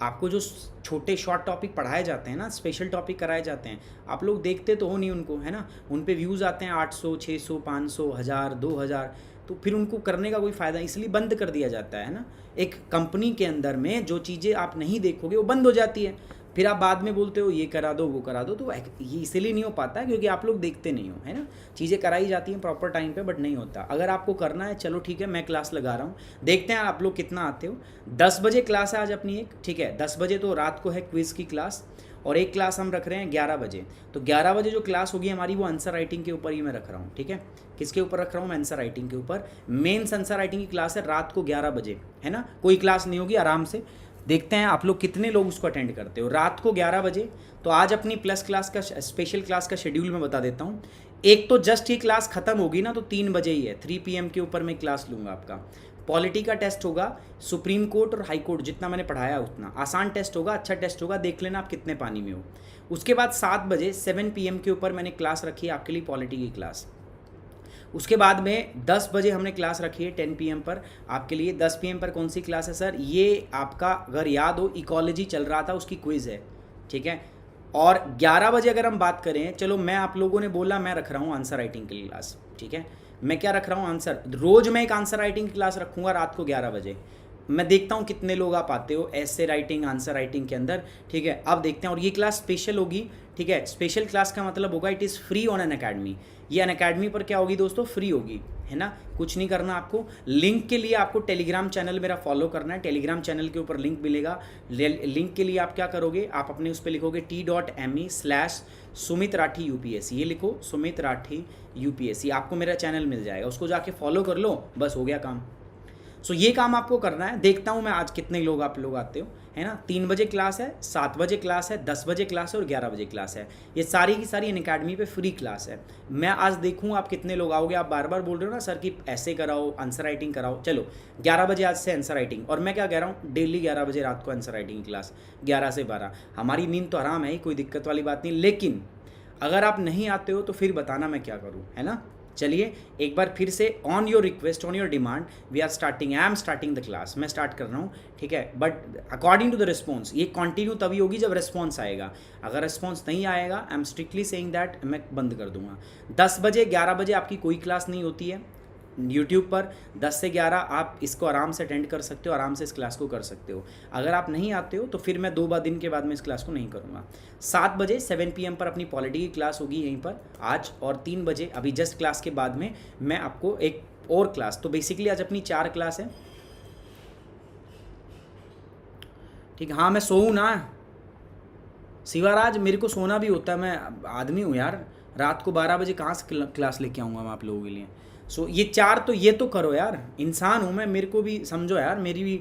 आपको जो छोटे शॉर्ट टॉपिक पढ़ाए जाते हैं ना, स्पेशल टॉपिक कराए जाते हैं, आप लोग देखते तो हो नहीं उनको, है ना। उन पे व्यूज़ आते हैं 800 600 500 1000 2000, तो फिर उनको करने का कोई फ़ायदा, इसलिए बंद कर दिया जाता है ना। एक कंपनी के अंदर में जो चीज़ें आप नहीं देखोगे वो बंद हो जाती है, फिर आप बाद में बोलते हो ये करा दो वो करा दो, तो ये इसलिए नहीं हो पाता है क्योंकि आप लोग देखते नहीं हो, है ना। चीज़ें कराई जाती हैं प्रॉपर टाइम पे, बट नहीं होता। अगर आपको करना है चलो ठीक है, मैं क्लास लगा रहा हूँ, देखते हैं आप लोग कितना आते हो। 10 बजे क्लास है आज अपनी एक, ठीक है, 10 बजे तो रात को है क्विज़ की क्लास, और एक क्लास हम रख रहे हैं 11 बजे। तो 11 बजे जो क्लास होगी हमारी वो आंसर राइटिंग के ऊपर ही मैं रख रहा हूँ, ठीक है। किसके ऊपर रख रहा हूँ मैं, आंसर राइटिंग के ऊपर। मेंस आंसर राइटिंग की क्लास है रात को 11 बजे, है ना। कोई क्लास नहीं होगी, आराम से देखते हैं आप लोग कितने लोग उसको अटेंड करते हो रात को 11 बजे। तो आज अपनी प्लस क्लास का स्पेशल क्लास का शेड्यूल मैं बता देता हूँ। एक तो जस्ट ये क्लास खत्म होगी ना तो 3 बजे ही है, 3 PM के ऊपर मैं क्लास लूँगा आपका। पॉलिटी का टेस्ट होगा, सुप्रीम कोर्ट और हाई कोर्ट जितना मैंने पढ़ाया उतना आसान टेस्ट होगा, अच्छा टेस्ट होगा, देख लेना आप कितने पानी में हो। उसके बाद 7 बजे 7 PM के ऊपर मैंने क्लास रखी है आपके लिए, पॉलिटी की क्लास। उसके बाद में 10 बजे हमने क्लास रखी है 10 PM पर आपके लिए। 10 PM पर कौन सी क्लास है सर, ये आपका अगर याद हो इकोलॉजी चल रहा था उसकी क्विज़ है, ठीक है। और 11 बजे अगर हम बात करें, चलो मैं आप लोगों ने बोला मैं रख रहा हूँ आंसर राइटिंग के लिए क्लास, ठीक है। मैं क्या रख रहा हूँ आंसर, रोज़ मैं एक आंसर राइटिंग की क्लास रखूँगा रात को 11 बजे। मैं देखता हूँ कितने लोग आप आते हो ऐसे राइटिंग आंसर राइटिंग के अंदर, ठीक है। अब देखते हैं, और ये क्लास स्पेशल होगी, ठीक है। स्पेशल क्लास का मतलब होगा it is free on an academy. ये अन अकेडमी पर क्या होगी दोस्तों, फ्री होगी, है ना। कुछ नहीं करना आपको। लिंक के लिए आपको टेलीग्राम चैनल मेरा फॉलो करना है, टेलीग्राम चैनल के ऊपर लिंक मिलेगा। लिंक के लिए आप क्या करोगे, आप अपने उस पर लिखोगे t.me/सुमित राठी UPSC, ये लिखो सुमित राठी UPSC, आपको मेरा चैनल मिल जाएगा, उसको जाके फॉलो कर लो, बस हो गया काम। सो ये काम आपको करना है। देखता हूँ मैं आज कितने लोग आप लोग आते हो, है ना। 3 बजे क्लास है, 7 बजे क्लास है, 10 बजे क्लास है और 11 बजे क्लास है। ये सारी की सारी अनअकैडमी पे फ्री क्लास है। मैं आज देखूँ आप कितने लोग आओगे। आप बार बार बोल रहे हो ना सर कि ऐसे कराओ, आंसर राइटिंग कराओ, चलो 11 बजे आज से आंसर राइटिंग। और मैं क्या कह रहा हूँ, डेली 11 बजे रात को आंसर राइटिंग क्लास, 11 से 12। हमारी नींद तो आराम है, कोई दिक्कत वाली बात नहीं, लेकिन अगर आप नहीं आते हो तो फिर बताना मैं क्या करूँ, है ना। चलिए एक बार फिर से, on your request, on your demand, we are starting, I am starting the class, मैं स्टार्ट कर रहा हूँ, ठीक है। But according to the response, ये कंटिन्यू तभी होगी जब रिस्पॉन्स आएगा। अगर रिस्पॉन्स नहीं आएगा, I am strictly saying that, मैं बंद कर दूंगा। 10 बजे 11 बजे आपकी कोई क्लास नहीं होती है यूट्यूब पर। 10 से 11 आप इसको आराम से अटेंड कर सकते हो, आराम से इस क्लास को कर सकते हो। अगर आप नहीं आते हो तो फिर मैं 2 दिन के बाद में इस क्लास को नहीं करूँगा। 7 बजे 7 PM पर अपनी पॉलिटी की क्लास होगी यहीं पर आज, और 3 बजे अभी जस्ट क्लास के बाद में मैं आपको एक और क्लास, तो बेसिकली आज अपनी 4 क्लास है, ठीक है। हाँ मैं सोऊँ ना शिवाराज, मेरे को सोना भी होता है, मैं आदमी हूँ यार। रात को 12 बजे कहाँ से क्लास लेके आऊँगा मैं आप लोगों के लिए। सो ये 4 तो ये तो करो यार, इंसान हूँ मैं, मेरे को भी समझो यार, मेरी भी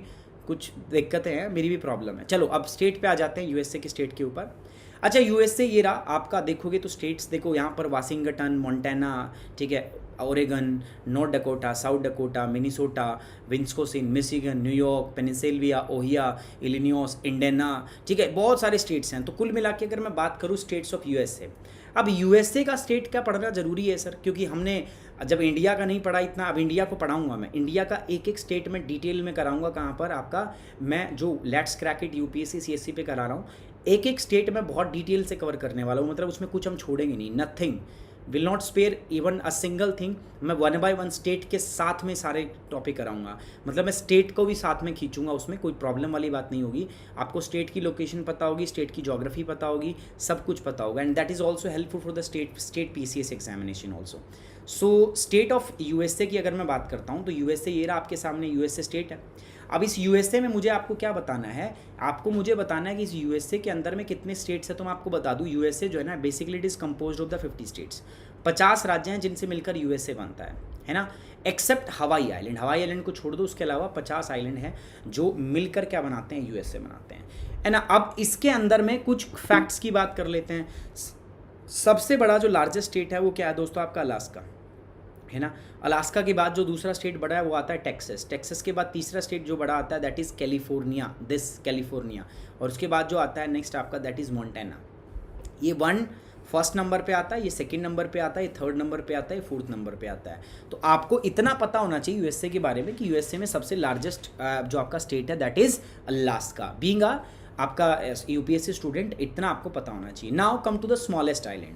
कुछ दिक्कतें हैं, मेरी भी प्रॉब्लम है। चलो अब स्टेट पे आ जाते हैं, USA के स्टेट के ऊपर। अच्छा USA ये रहा आपका, देखोगे तो स्टेट्स देखो यहाँ पर, वाशिंगटन, मोंटाना, ठीक है, Oregon, North Dakota, South Dakota, Minnesota, Wisconsin, Michigan, New York, Pennsylvania, Ohio, Illinois, Indiana, ठीक है, बहुत सारे स्टेट्स हैं। तो कुल मिला के अगर मैं बात करूँ स्टेट्स ऑफ USA, अब USA का स्टेट क्या पढ़ना ज़रूरी है सर, क्योंकि हमने जब इंडिया का नहीं पढ़ा इतना, अब इंडिया को पढ़ाऊंगा मैं। इंडिया का एक एक स्टेट में डिटेल में कराऊंगा, कहाँ पर आपका, मैं जो let's crack it UPSC CSC पे करा रहा हूँ, एक एक स्टेट में बहुत डिटेल से कवर करने वाला हूँ। मतलब उसमें कुछ हम छोड़ेंगे नहीं, nothing, will not spare even a single thing. मैं 1 by 1 स्टेट के साथ में सारे टॉपिक कराऊंगा, मतलब मैं स्टेट को भी साथ में खींचूंगा, उसमें कोई प्रॉब्लम वाली बात नहीं होगी। आपको स्टेट की लोकेशन पता होगी, स्टेट की ज्योग्राफी पता होगी, सब कुछ पता होगा, and that is also helpful for the state PCS examination also. So state of USA की अगर मैं बात करता हूँ तो USA ये रहा आपके सामने, USA स्टेट है। अब इस USA में मुझे आपको क्या बताना है, आपको मुझे बताना है कि इस USA के अंदर में कितने स्टेट्स हैं। तो मैं आपको बता दूं, USA जो है ना, basically it is composed of the 50 states. 50 राज्य हैं जिनसे मिलकर USA बनता है ना, accept Hawaii island. Hawaii island को छोड़ दो, उसके अलावा 50 आइलैंड हैं जो मिलकर क्या बनाते हैं, USA बनाते हैं, है ना। अब इसके अंदर में कुछ फैक्ट्स की बात कर लेते हैं। सबसे बड़ा जो लार्जेस्ट स्टेट है वो क्या है दोस्तों, आपका अलास्का, है ना। अलास्का के बाद जो दूसरा स्टेट बड़ा है वो आता है टेक्सास। टेक्सास के बाद तीसरा स्टेट जो बड़ा आता है दैट इज़ कैलिफोर्निया, कैलिफोर्निया। और उसके बाद जो आता है नेक्स्ट आपका दैट इज़ मोंटाना। ये 1 फर्स्ट नंबर पे आता है, ये सेकंड नंबर पे आता है, ये थर्ड नंबर पे आता है, ये 4th नंबर पे आता है। तो आपको इतना पता होना चाहिए USA के बारे में कि USA में सबसे लार्जेस्ट जो आपका स्टेट है दैट इज़ अलास्का। बीइंग आपका UPSC स्टूडेंट, इतना आपको पता होना चाहिए। Now come to the smallest island.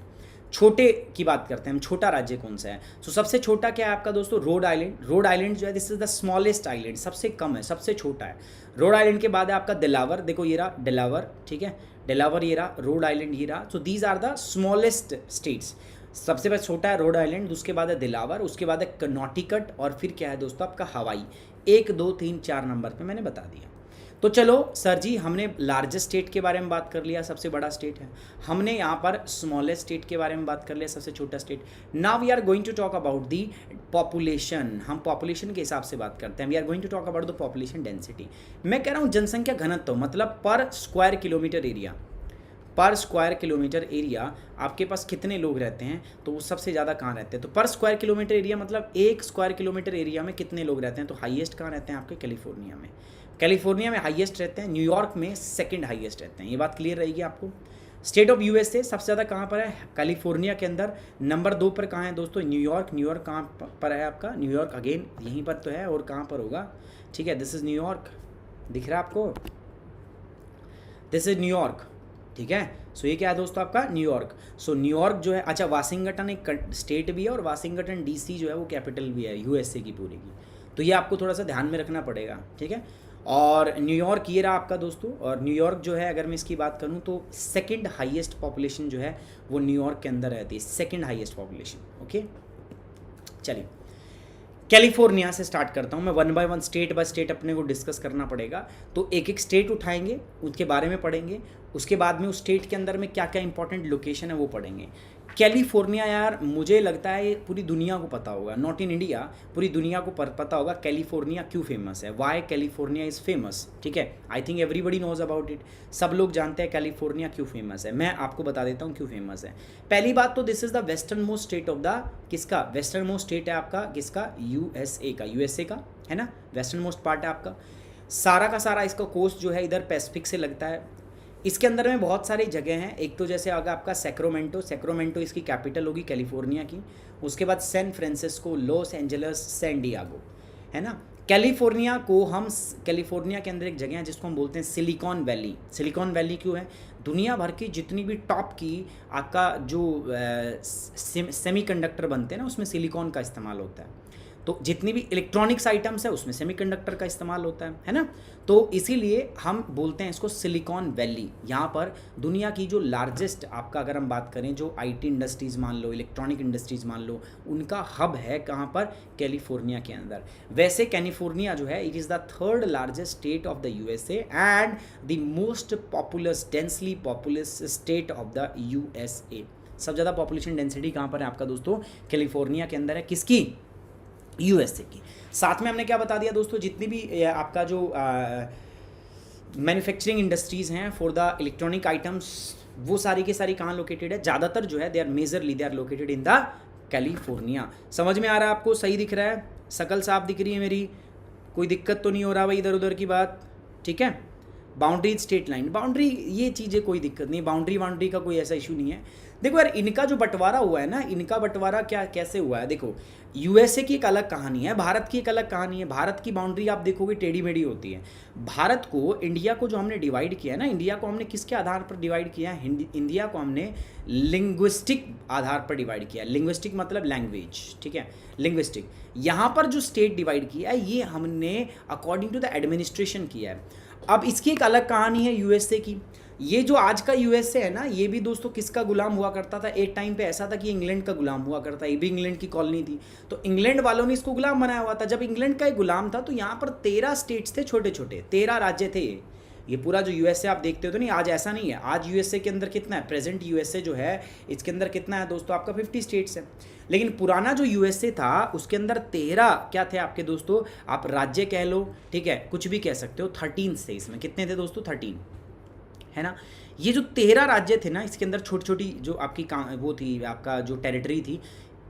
छोटे की बात करते हैं हम, छोटा राज्य कौन सा है। सो सबसे छोटा क्या है आपका दोस्तों, रोड आइलैंड। रोड आइलैंड जो है this is the smallest island, सबसे कम है, सबसे छोटा है। रोड आइलैंड के बाद है आपका डेलावर, देखो ये रहा डेलावर, ठीक है, डेलावर ये रहा, रोड आइलैंड ये रहा। So these are the smallest states. सबसे पहले छोटा है रोड आइलैंड, उसके बाद है डेलावर, उसके बाद है कनॉटिकट, और फिर क्या है दोस्तों आपका हवाई। 1 2 3 4 नंबर पे मैंने बता दिया। तो चलो सर जी, हमने लार्जेस्ट स्टेट के बारे में बात कर लिया, सबसे बड़ा स्टेट है। हमने यहाँ पर स्मॉलेस्ट स्टेट के बारे में बात कर लिया, सबसे छोटा state. Now we are going to talk about the population. हम पॉपुलेशन के हिसाब से बात करते हैं। We are going to talk about the population density. मैं कह रहा हूँ जनसंख्या घनत्व, मतलब पर स्क्वायर किलोमीटर एरिया। पर स्क्वायर किलोमीटर एरिया आपके पास कितने लोग रहते हैं, तो वो सबसे ज़्यादा कहाँ रहते हैं। तो पर स्क्वायर किलोमीटर एरिया मतलब 1 स्क्वायर किलोमीटर एरिया में कितने लोग रहते हैं। तो हाईएस्ट कहाँ रहते हैं आपके, कैलिफोर्निया में। कैलिफोर्निया में हाईएस्ट रहते हैं, न्यूयॉर्क में सेकंड हाईएस्ट रहते हैं। ये बात क्लियर रहेगी आपको। स्टेट ऑफ USA सबसे ज़्यादा कहाँ पर है, कैलिफोर्निया के अंदर। नंबर 2 पर कहाँ है दोस्तों, न्यूयॉर्क। न्यूयॉर्क कहाँ पर है आपका, न्यूयॉर्क अगेन यहीं पर तो है, और कहाँ पर होगा, ठीक है, दिस इज़ न्यूयॉर्क, दिख रहा है आपको, दिस इज़ न्यूयॉर्क, ठीक है। सो ये क्या है दोस्तों आपका न्यूयॉर्क। सो न्यूयॉर्क जो है, अच्छा वाशिंगटन एक स्टेट भी है और वाशिंगटन डीसी जो है वो कैपिटल भी है यूएसए की पूरी की। तो ये आपको थोड़ा सा ध्यान में रखना पड़ेगा, ठीक है। और न्यूयॉर्क ये रहा आपका दोस्तों। और न्यूयॉर्क जो है अगर मैं इसकी बात करूँ तो सेकंड हाईएस्ट पॉपुलेशन जो है वो न्यूयॉर्क के अंदर रहती है, सेकंड हाईएस्ट पॉपुलेशन। ओके चलिए कैलिफोर्निया से स्टार्ट करता हूँ मैं, one by one state by state अपने को डिस्कस करना पड़ेगा। तो एक एक स्टेट उठाएंगे, उसके बारे में पढ़ेंगे, उसके बाद में उस स्टेट के अंदर में क्या क्या इंपॉर्टेंट लोकेशन है वो पढ़ेंगे। कैलिफोर्निया यार मुझे लगता है ये पूरी दुनिया को पता होगा, नॉट इन इंडिया, पूरी दुनिया को पता होगा कैलिफोर्निया क्यों फेमस है, वाई कैलिफोर्निया इज़ फेमस, ठीक है। I think everybody knows about it, सब लोग जानते हैं कैलिफोर्निया क्यों फेमस है। मैं आपको बता देता हूँ क्यों फेमस है। पहली बात तो this is the western most state of the, किसका वेस्टर्न मोस्ट स्टेट है आपका, किसका, यूएसए का, है ना, वेस्टर्न मोस्ट पार्ट है आपका। सारा का सारा इसका कोस्ट जो है इधर पैसिफिक से लगता है। इसके अंदर में बहुत सारी जगह हैं, एक तो जैसे अगर आपका सैक्रामेंटो इसकी कैपिटल होगी कैलिफोर्निया की, उसके बाद San Francisco, Los Angeles, San Diego, है ना। कैलिफोर्निया को हम, कैलिफोर्निया के अंदर एक जगह है जिसको हम बोलते हैं सिलिकॉन वैली। सिलिकॉन वैली क्यों है, दुनिया भर की जितनी भी टॉप की आपका जो सेमीकंडक्टर बनते हैं ना उसमें सिलिकॉन का इस्तेमाल होता है। तो जितनी भी इलेक्ट्रॉनिक्स आइटम्स है उसमें सेमीकंडक्टर का इस्तेमाल होता है ना। तो इसीलिए हम बोलते हैं इसको सिलिकॉन वैली। यहाँ पर दुनिया की जो लार्जेस्ट आपका अगर हम बात करें जो आईटी इंडस्ट्रीज़ मान लो, इलेक्ट्रॉनिक इंडस्ट्रीज़ मान लो, उनका हब है कहाँ पर, कैलिफोर्निया के अंदर। वैसे कैलिफोर्निया जो है it is the third largest state of the USA and the most populous, densely populous state of the USA. सबसे ज़्यादा पॉपुलेशन डेंसिटी कहाँ पर है आपका दोस्तों, कैलिफोर्निया के अंदर है, किसकी, यूएसए की। साथ में हमने क्या बता दिया दोस्तों, जितनी भी आपका जो मैन्युफैक्चरिंग इंडस्ट्रीज़ हैं फॉर द इलेक्ट्रॉनिक आइटम्स, वो सारी की सारी कहाँ लोकेटेड है, ज़्यादातर जो है they are located in the California. समझ में आ रहा है आपको, सही दिख रहा है, शकल साफ दिख रही है मेरी, कोई दिक्कत तो नहीं हो रहा भाई इधर उधर की बात, ठीक है। बाउंड्री, स्टेट लाइन, बाउंड्री, ये चीज़ें कोई दिक्कत नहीं, बाउंड्री का कोई ऐसा इशू नहीं है। देखो यार इनका जो बंटवारा हुआ है ना, इनका बंटवारा क्या कैसे हुआ है, देखो यूएसए की एक अलग कहानी है, भारत की एक अलग कहानी है। भारत की बाउंड्री आप देखोगे टेढ़ी मेढ़ी होती है। भारत को, इंडिया को जो हमने डिवाइड किया है ना, इंडिया को हमने किसके आधार पर डिवाइड किया है, इंडिया को हमने लिंग्विस्टिक आधार पर डिवाइड किया है। लिंग्विस्टिक मतलब लैंग्वेज, ठीक है, लिंग्विस्टिक। यहाँ पर जो स्टेट डिवाइड किया है ये हमने अकॉर्डिंग टू द एडमिनिस्ट्रेशन किया है। अब इसकी एक अलग कहानी है यूएसए की। ये जो आज का यूएसए है ना, ये भी दोस्तों किसका गुलाम हुआ करता था, एक टाइम पे ऐसा था कि इंग्लैंड का गुलाम हुआ करता, ये भी इंग्लैंड की कॉलोनी थी। तो इंग्लैंड वालों ने इसको गुलाम बनाया हुआ था। जब इंग्लैंड का एक गुलाम था तो यहाँ पर 13 स्टेट्स थे, छोटे छोटे 13 राज्य थे। ये पूरा जो यूएसए आप देखते हो तो नहीं, आज ऐसा नहीं है। आज यूएसए के अंदर कितना है, प्रेजेंट यूएसए जो है इसके अंदर कितना है दोस्तों, आपका 50 स्टेट्स है। लेकिन पुराना जो यूएसए था उसके अंदर 13 क्या थे आपके दोस्तों, आप राज्य कह लो, ठीक है, कुछ भी कह सकते हो। 13 थे इसमें, कितने थे दोस्तों, 13, है ना। ये जो 13 राज्य थे ना, इसके अंदर छोटी छोटी जो आपकी वो थी, आपका जो टेरिटरी थी,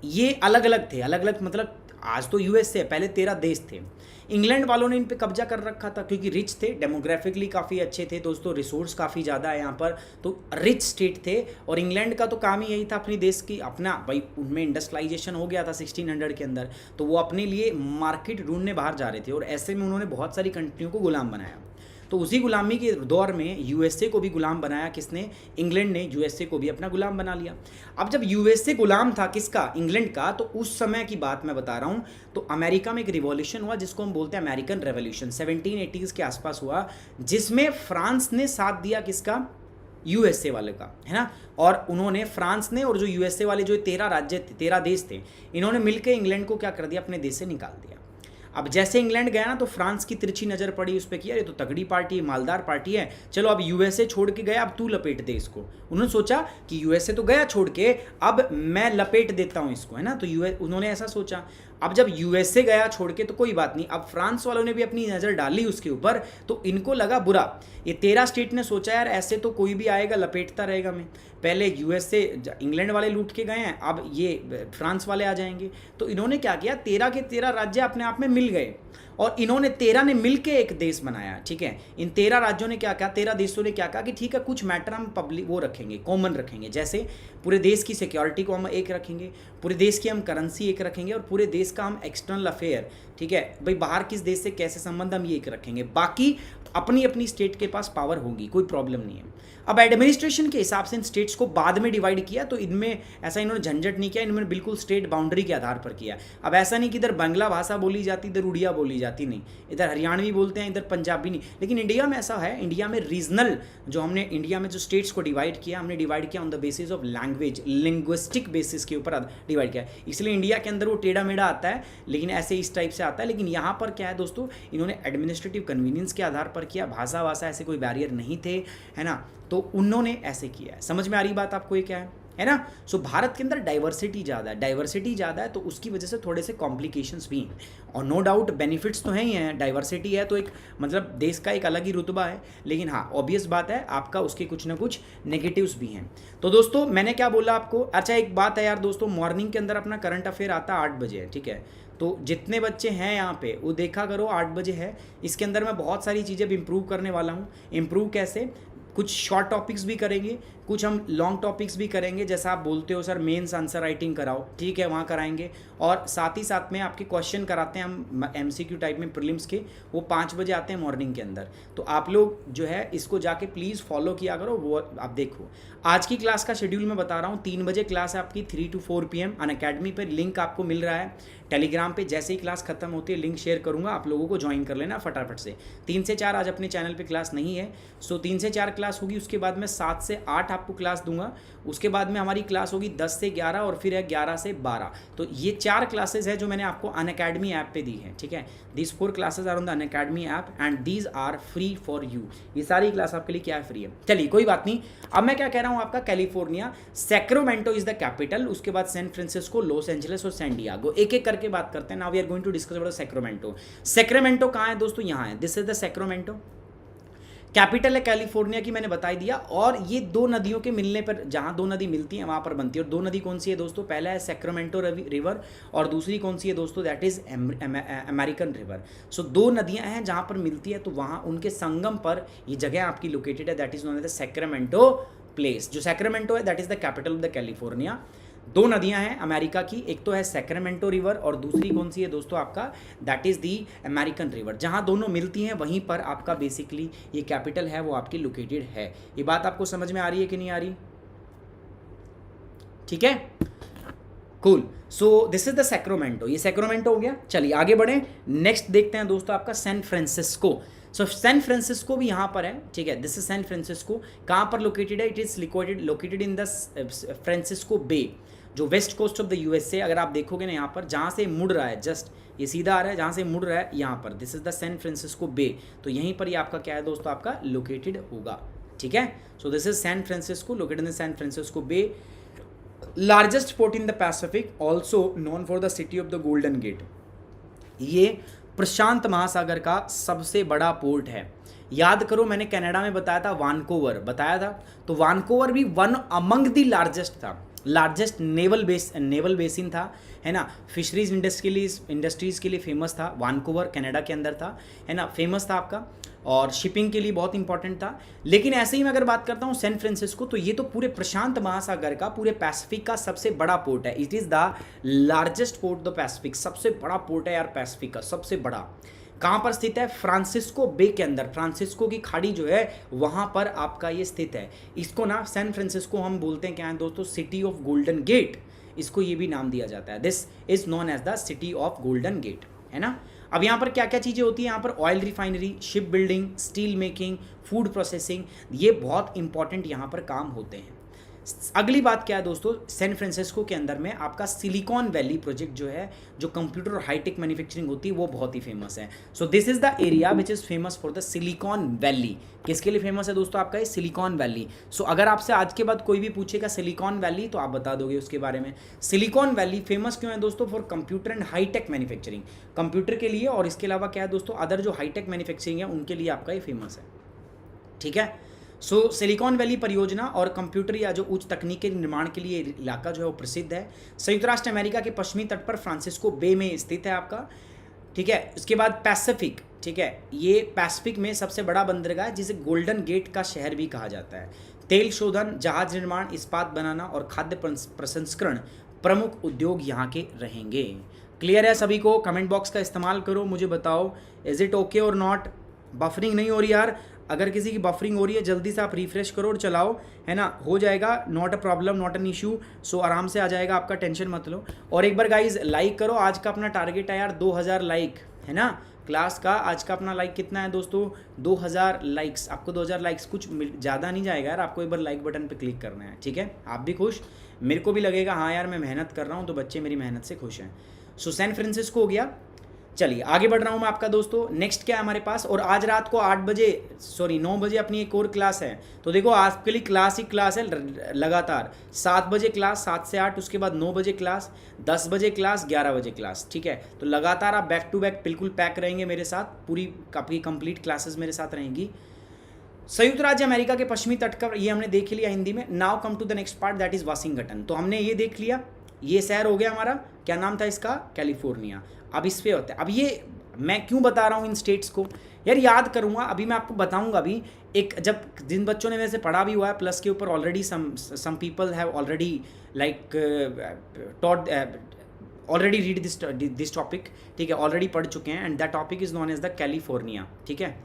ये अलग अलग थे। अलग अलग मतलब आज तो यूएसए, पहले 13 देश थे। इंग्लैंड वालों ने इन पे कब्जा कर रखा था क्योंकि रिच थे, डेमोग्राफिकली काफ़ी अच्छे थे दोस्तों, रिसोर्स काफ़ी ज़्यादा है यहाँ पर, तो रिच स्टेट थे। और इंग्लैंड का तो काम ही यही था अपनी देश की अपना, भाई उनमें इंडस्ट्रियलाइजेशन हो गया था 1600 के अंदर, तो वो अपने लिए मार्केट ढूंढने बाहर जा रहे थे। और ऐसे में उन्होंने बहुत सारी कंट्रियों को गुलाम बनाया। तो उसी गुलामी के दौर में यूएसए को भी गुलाम बनाया किसने, इंग्लैंड ने यूएसए को भी अपना गुलाम बना लिया। अब जब यूएसए गुलाम था किसका, इंग्लैंड का, तो उस समय की बात मैं बता रहा हूँ। तो अमेरिका में एक रिवॉल्यूशन हुआ जिसको हम बोलते हैं अमेरिकन रेवोल्यूशन, 1780s के आसपास हुआ, जिसमें फ्रांस ने साथ दिया किसका, यूएसए वाले का, है ना। और उन्होंने, फ्रांस ने और जो यूएसए वाले जो 13 राज्य थे, 13 देश थे, इन्होंने मिलकर इंग्लैंड को क्या कर दिया, अपने देश से निकाल दिया। अब जैसे इंग्लैंड गया ना तो फ्रांस की तिरछी नज़र पड़ी उस पर कि यार ये तो तगड़ी पार्टी है, मालदार पार्टी है, चलो अब यूएसए छोड़ के गया, अब तू लपेट दे इसको। उन्होंने सोचा कि यूएसए तो गया छोड़ के, अब मैं लपेट देता हूँ इसको, है ना। तो उन्होंने ऐसा सोचा। अब जब यूएसए गया छोड़ के तो कोई बात नहीं, अब फ्रांस वालों ने भी अपनी नज़र डाली उसके ऊपर, तो इनको लगा बुरा। ये 13 स्टेट ने सोचा यार ऐसे तो कोई भी आएगा लपेटता रहेगा मैं, पहले यूएसए इंग्लैंड वाले लूट के गए हैं, अब ये फ्रांस वाले आ जाएंगे। तो इन्होंने क्या किया, 13 के 13 राज्य अपने आप में मिल गए और इन्होंने 13 ने मिलके एक देश बनाया, ठीक है। इन 13 राज्यों ने क्या कहा, 13 देशों ने क्या कहा कि ठीक है कुछ मैटर हम पब्लिक वो रखेंगे, कॉमन रखेंगे, जैसे पूरे देश की सिक्योरिटी को हम एक रखेंगे, पूरे देश की हम करेंसी एक रखेंगे, और पूरे देश का हम एक्सटर्नल अफेयर ठीक है भाई, बाहर किस देश से कैसे संबंध हम ये रखेंगे, बाकी अपनी अपनी स्टेट के पास पावर होगी, कोई प्रॉब्लम नहीं है। अब एडमिनिस्ट्रेशन के हिसाब से इन स्टेट्स को बाद में डिवाइड किया, तो इनमें ऐसा इन्होंने झंझट नहीं किया, इन्होंने बिल्कुल स्टेट बाउंड्री के आधार पर किया। अब ऐसा नहीं कि इधर बांग्ला भाषा बोली जाती, इधर उड़िया बोली जाती, नहीं, इधर हरियाणवी बोलते हैं, इधर पंजाबी नहीं। लेकिन इंडिया में ऐसा है, इंडिया में रीजनल जो हमने इंडिया में जो स्टेट्स को डिवाइड किया, हमने डिवाइड किया on the basis of language, linguistic basis के ऊपर डिवाइड किया, इसलिए इंडिया के अंदर वो टेढ़ा मेढ़ा आता है, लेकिन ऐसे इस टाइप से आता है। लेकिन यहाँ पर क्या है दोस्तों, इन्होंने एडमिनिस्ट्रेटिव कन्वीनियंस के आधार पर किया, भाषा ऐसे कोई बैरियर नहीं थे, है ना, तो उन्होंने ऐसे किया है। समझ में आ रही बात आपको ये क्या है ना। सो भारत के अंदर डाइवर्सिटी ज़्यादा है, तो उसकी वजह से थोड़े से कॉम्प्लिकेशंस भी हैं, और नो डाउट बेनिफिट्स तो हैं ही हैं। डाइवर्सिटी है तो एक मतलब देश का एक अलग ही रुतबा है, लेकिन हाँ ऑब्वियस बात है आपका उसके कुछ ना कुछ नेगेटिव्स भी हैं। तो दोस्तों मैंने क्या बोला आपको, अच्छा एक बात है यार दोस्तों, मॉर्निंग के अंदर अपना करंट अफेयर आता 8 बजे है, ठीक है, तो जितने बच्चे हैं यहाँ पे वो देखा करो, 8 बजे है। इसके अंदर मैं बहुत सारी चीज़ें भी इम्प्रूव करने वाला हूँ। इम्प्रूव कैसे, कुछ शॉर्ट टॉपिक्स भी करेंगे, कुछ हम लॉन्ग टॉपिक्स भी करेंगे, जैसा आप बोलते हो सर मेंस आंसर राइटिंग कराओ, ठीक है, वहाँ कराएंगे। और साथ ही साथ में आपके क्वेश्चन कराते हैं हम MCQ टाइप में प्रीलिम्स के, वो 5 बजे आते हैं मॉर्निंग के अंदर। तो आप लोग जो है इसको जाके प्लीज़ फॉलो किया करो। वो आप देखो आज की क्लास का शेड्यूल मैं बता रहा हूँ, 3 बजे क्लास है आपकी 3 to 4 PM अनअकैडमी पर। लिंक आपको मिल रहा है टेलीग्राम पे, जैसे ही क्लास खत्म होती है लिंक शेयर करूँगा, आप लोगों को ज्वाइन कर लेना फटाफट से। 3 से 4 आज अपने चैनल पे क्लास नहीं है, सो 3 से 4 क्लास होगी, उसके बाद में 7 से 8 आपको क्लास दूंगा, उसके बाद में हमारी क्लास होगी 10 से 11 और फिर है 11 से 12। तो ये 4 क्लासेज है जो मैंने आपको अनअकैडमी ऐप पे दी है, ठीक है। These 4 classes are on the Unacademy app and these are free for you. ये सारी क्लास आपके लिए क्या है, फ्री है। चलिए कोई बात नहीं, अब मैं क्या कह रहा हूँ, आपका California Sacramento is the capital, उसके बाद सैन फ्रांसिस्को, लॉस एंजलिस और सैन डिएगो। एक एक करके बात करते हैं। Now we are going to discuss about Sacramento. Sacramento कहाँ है दोस्तों, यहाँ है, this is the Sacramento. Capital है कैलिफोर्निया की, मैंने बता ही दिया। और ये 2 नदियों के मिलने पर, जहाँ 2 नदी मिलती हैं वहाँ पर बनती है। और 2 नदी कौन सी है दोस्तों, पहला है सैक्रामेंटो रिवर और दूसरी कौन सी है दोस्तों, दैट इज़ अमेरिकन रिवर। सो 2 नदियाँ हैं जहाँ पर मिलती है, तो वहाँ उनके संगम पर ये जगह आपकी लोकेटेड है, that is known as the Sacramento place. जो सैक्रामेंटो है that is the capital of the California. 2 नदियां हैं अमेरिका की, एक तो है सैक्रामेंटो रिवर और दूसरी कौन सी है दोस्तों आपका, that is the American river. जहां दोनों मिलती हैं वहीं पर आपका बेसिकली ये कैपिटल है वो आपकी लोकेटेड है। ये बात आपको समझ में आ रही है कि नहीं आ रही, ठीक है, cool. So this is the Sacramento, ये सैक्रामेंटो हो गया। चलिए आगे बढ़ें, नेक्स्ट देखते हैं दोस्तों आपका सैन फ्रांसिस्को। सो सैन फ्रांसिस्को भी यहाँ पर है, ठीक है, दिस इज सैन फ्रांसिस्को। कहाँ पर लोकेटेड है, it is located in the Francisco bay, जो west coast of the USA। अगर आप देखोगे ना यहाँ पर जहाँ से मुड़ रहा है, जस्ट ये सीधा आ रहा है, जहाँ से मुड़ रहा है यहाँ पर, this is the San Francisco bay. तो यहीं पर ये आपका क्या है दोस्तों, आपका लोकेटेड होगा, ठीक है। So this is San Francisco, located in the San Francisco bay. Largest port in the Pacific, also known for the city of the golden gate. ये प्रशांत महासागर का सबसे बड़ा पोर्ट है। याद करो मैंने कनाडा में बताया था, वानकोवर बताया था, तो वानकोवर भी वन अमंग द लार्जेस्ट था, लार्जेस्ट नेवल बेसिन था, है ना। फिशरीज इंडस्ट्रीज़ के लिए फेमस था, वानकोवर कनाडा के अंदर था, है ना, फेमस था आपका, और शिपिंग के लिए बहुत इंपॉर्टेंट था। लेकिन ऐसे ही मैं अगर बात करता हूँ सैन फ्रांसिस्को, तो ये तो पूरे प्रशांत महासागर का, पूरे पैसिफिक का सबसे बड़ा पोर्ट है। It is the largest port the Pacific, सबसे बड़ा पोर्ट है यार पैसिफिक का, सबसे बड़ा। कहाँ पर स्थित है, फ्रांसिस्को बे के अंदर, फ्रांसिस्को की खाड़ी जो है वहाँ पर आपका ये स्थित है। इसको ना सैन फ्रांसिस्को हम बोलते हैं क्या है दोस्तों, सिटी ऑफ गोल्डन गेट, इसको ये भी नाम दिया जाता है। This is known as the city of golden gate, है ना। अब यहाँ पर क्या क्या चीज़ें होती हैं, यहाँ पर oil refinery, ship building, steel making, food processing, ये बहुत इंपॉर्टेंट यहाँ पर काम होते हैं। अगली बात क्या है दोस्तों, सैन फ्रांसिस्को के अंदर में आपका सिलिकॉन वैली प्रोजेक्ट जो है, जो कंप्यूटर और हाईटेक मैन्युफैक्चरिंग होती है, वो बहुत ही फेमस है। So this is the area which is famous for the silicon valley. किसके लिए फेमस है दोस्तों आपका ये सिलिकॉन वैली। सो अगर आपसे आज के बाद कोई भी पूछेगा सिलिकॉन वैली, तो आप बता दोगे उसके बारे में। सिलिकॉन वैली फेमस क्यों है दोस्तों, for computer and hi tech manufacturing, computer के लिए, और इसके अलावा क्या है दोस्तों, अदर जो हाईटेक मैन्युफैक्चरिंग है उनके लिए आपका ये फेमस है, ठीक है। सो सिलिकॉन वैली परियोजना और कंप्यूटर या जो उच्च तकनीक के निर्माण के लिए इलाका जो है वो प्रसिद्ध है। संयुक्त राष्ट्र अमेरिका के पश्चिमी तट पर फ्रांसिस्को बे में स्थित है आपका, ठीक है। उसके बाद पैसिफिक, ठीक है, ये पैसिफिक में सबसे बड़ा बंदरगाह है जिसे गोल्डन गेट का शहर भी कहा जाता है। तेल शोधन, जहाज निर्माण, इस्पात बनाना और खाद्य प्रसंस्करण प्रमुख उद्योग यहाँ के रहेंगे। क्लियर है सभी को? कमेंट बॉक्स का इस्तेमाल करो, मुझे बताओ इज इट ओके और नॉट। बफरिंग नहीं हो रही यार, अगर किसी की बफरिंग हो रही है जल्दी से आप रिफ्रेश करो और चलाओ, है ना, हो जाएगा, not a problem, not an issue. So आराम से आ जाएगा आपका, टेंशन मत लो। और एक बार गाइज लाइक करो, आज का अपना टारगेट है यार 2000 लाइक, है ना, क्लास का आज का अपना लाइक कितना है दोस्तों, 2000 लाइक्स। आपको 2000 लाइक्स कुछ ज़्यादा नहीं जाएगा यार, आपको एक बार लाइक बटन पे क्लिक करना है, ठीक है। आप भी खुश, मेरे को भी लगेगा हाँ यार मैं मेहनत कर रहा हूँ तो बच्चे मेरी मेहनत से खुश हैं। सो सैन फ्रांसिस्को हो गया। चलिए आगे बढ़ रहा हूँ मैं आपका दोस्तों। नेक्स्ट क्या है हमारे पास, और आज रात को 9 बजे अपनी एक और क्लास है। तो देखो आपके लिए क्लास ही क्लास है लगातार, 7 बजे क्लास, 7 से 8, उसके बाद 9 बजे क्लास, 10 बजे क्लास, 11 बजे क्लास, ठीक है। तो लगातार आप बैक टू बैक बिल्कुल पैक रहेंगे मेरे साथ, पूरी आपकी कंप्लीट क्लासेस मेरे साथ रहेंगी। संयुक्त राज्य अमेरिका के पश्चिमी तट का ये हमने देख लिया हिंदी में। Now come to the next part, that is Washington. तो हमने ये देख लिया, ये शहर हो गया हमारा, क्या नाम था इसका, कैलिफोर्निया। अब इस पे होता है, अब ये मैं क्यों बता रहा हूँ इन स्टेट्स को यार, याद करूँगा अभी, मैं आपको बताऊँगा अभी। एक जब जिन बच्चों ने वैसे पढ़ा भी हुआ है प्लस के ऊपर already, some people have already like taught already read this topic, ठीक है, ऑलरेडी पढ़ चुके हैं, and that topic is known as the California, ठीक है।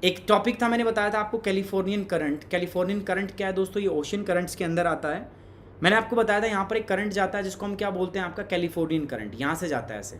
एक टॉपिक था मैंने बताया था आपको, कैलिफोर्नियन करंट। कैलिफोर्नियन करंट क्या है दोस्तों, ये ओशन करंट्स के अंदर आता है। मैंने आपको बताया था यहाँ पर एक करंट जाता है जिसको हम क्या बोलते हैं, आपका कैलिफोर्नियन करंट, यहाँ से जाता है ऐसे,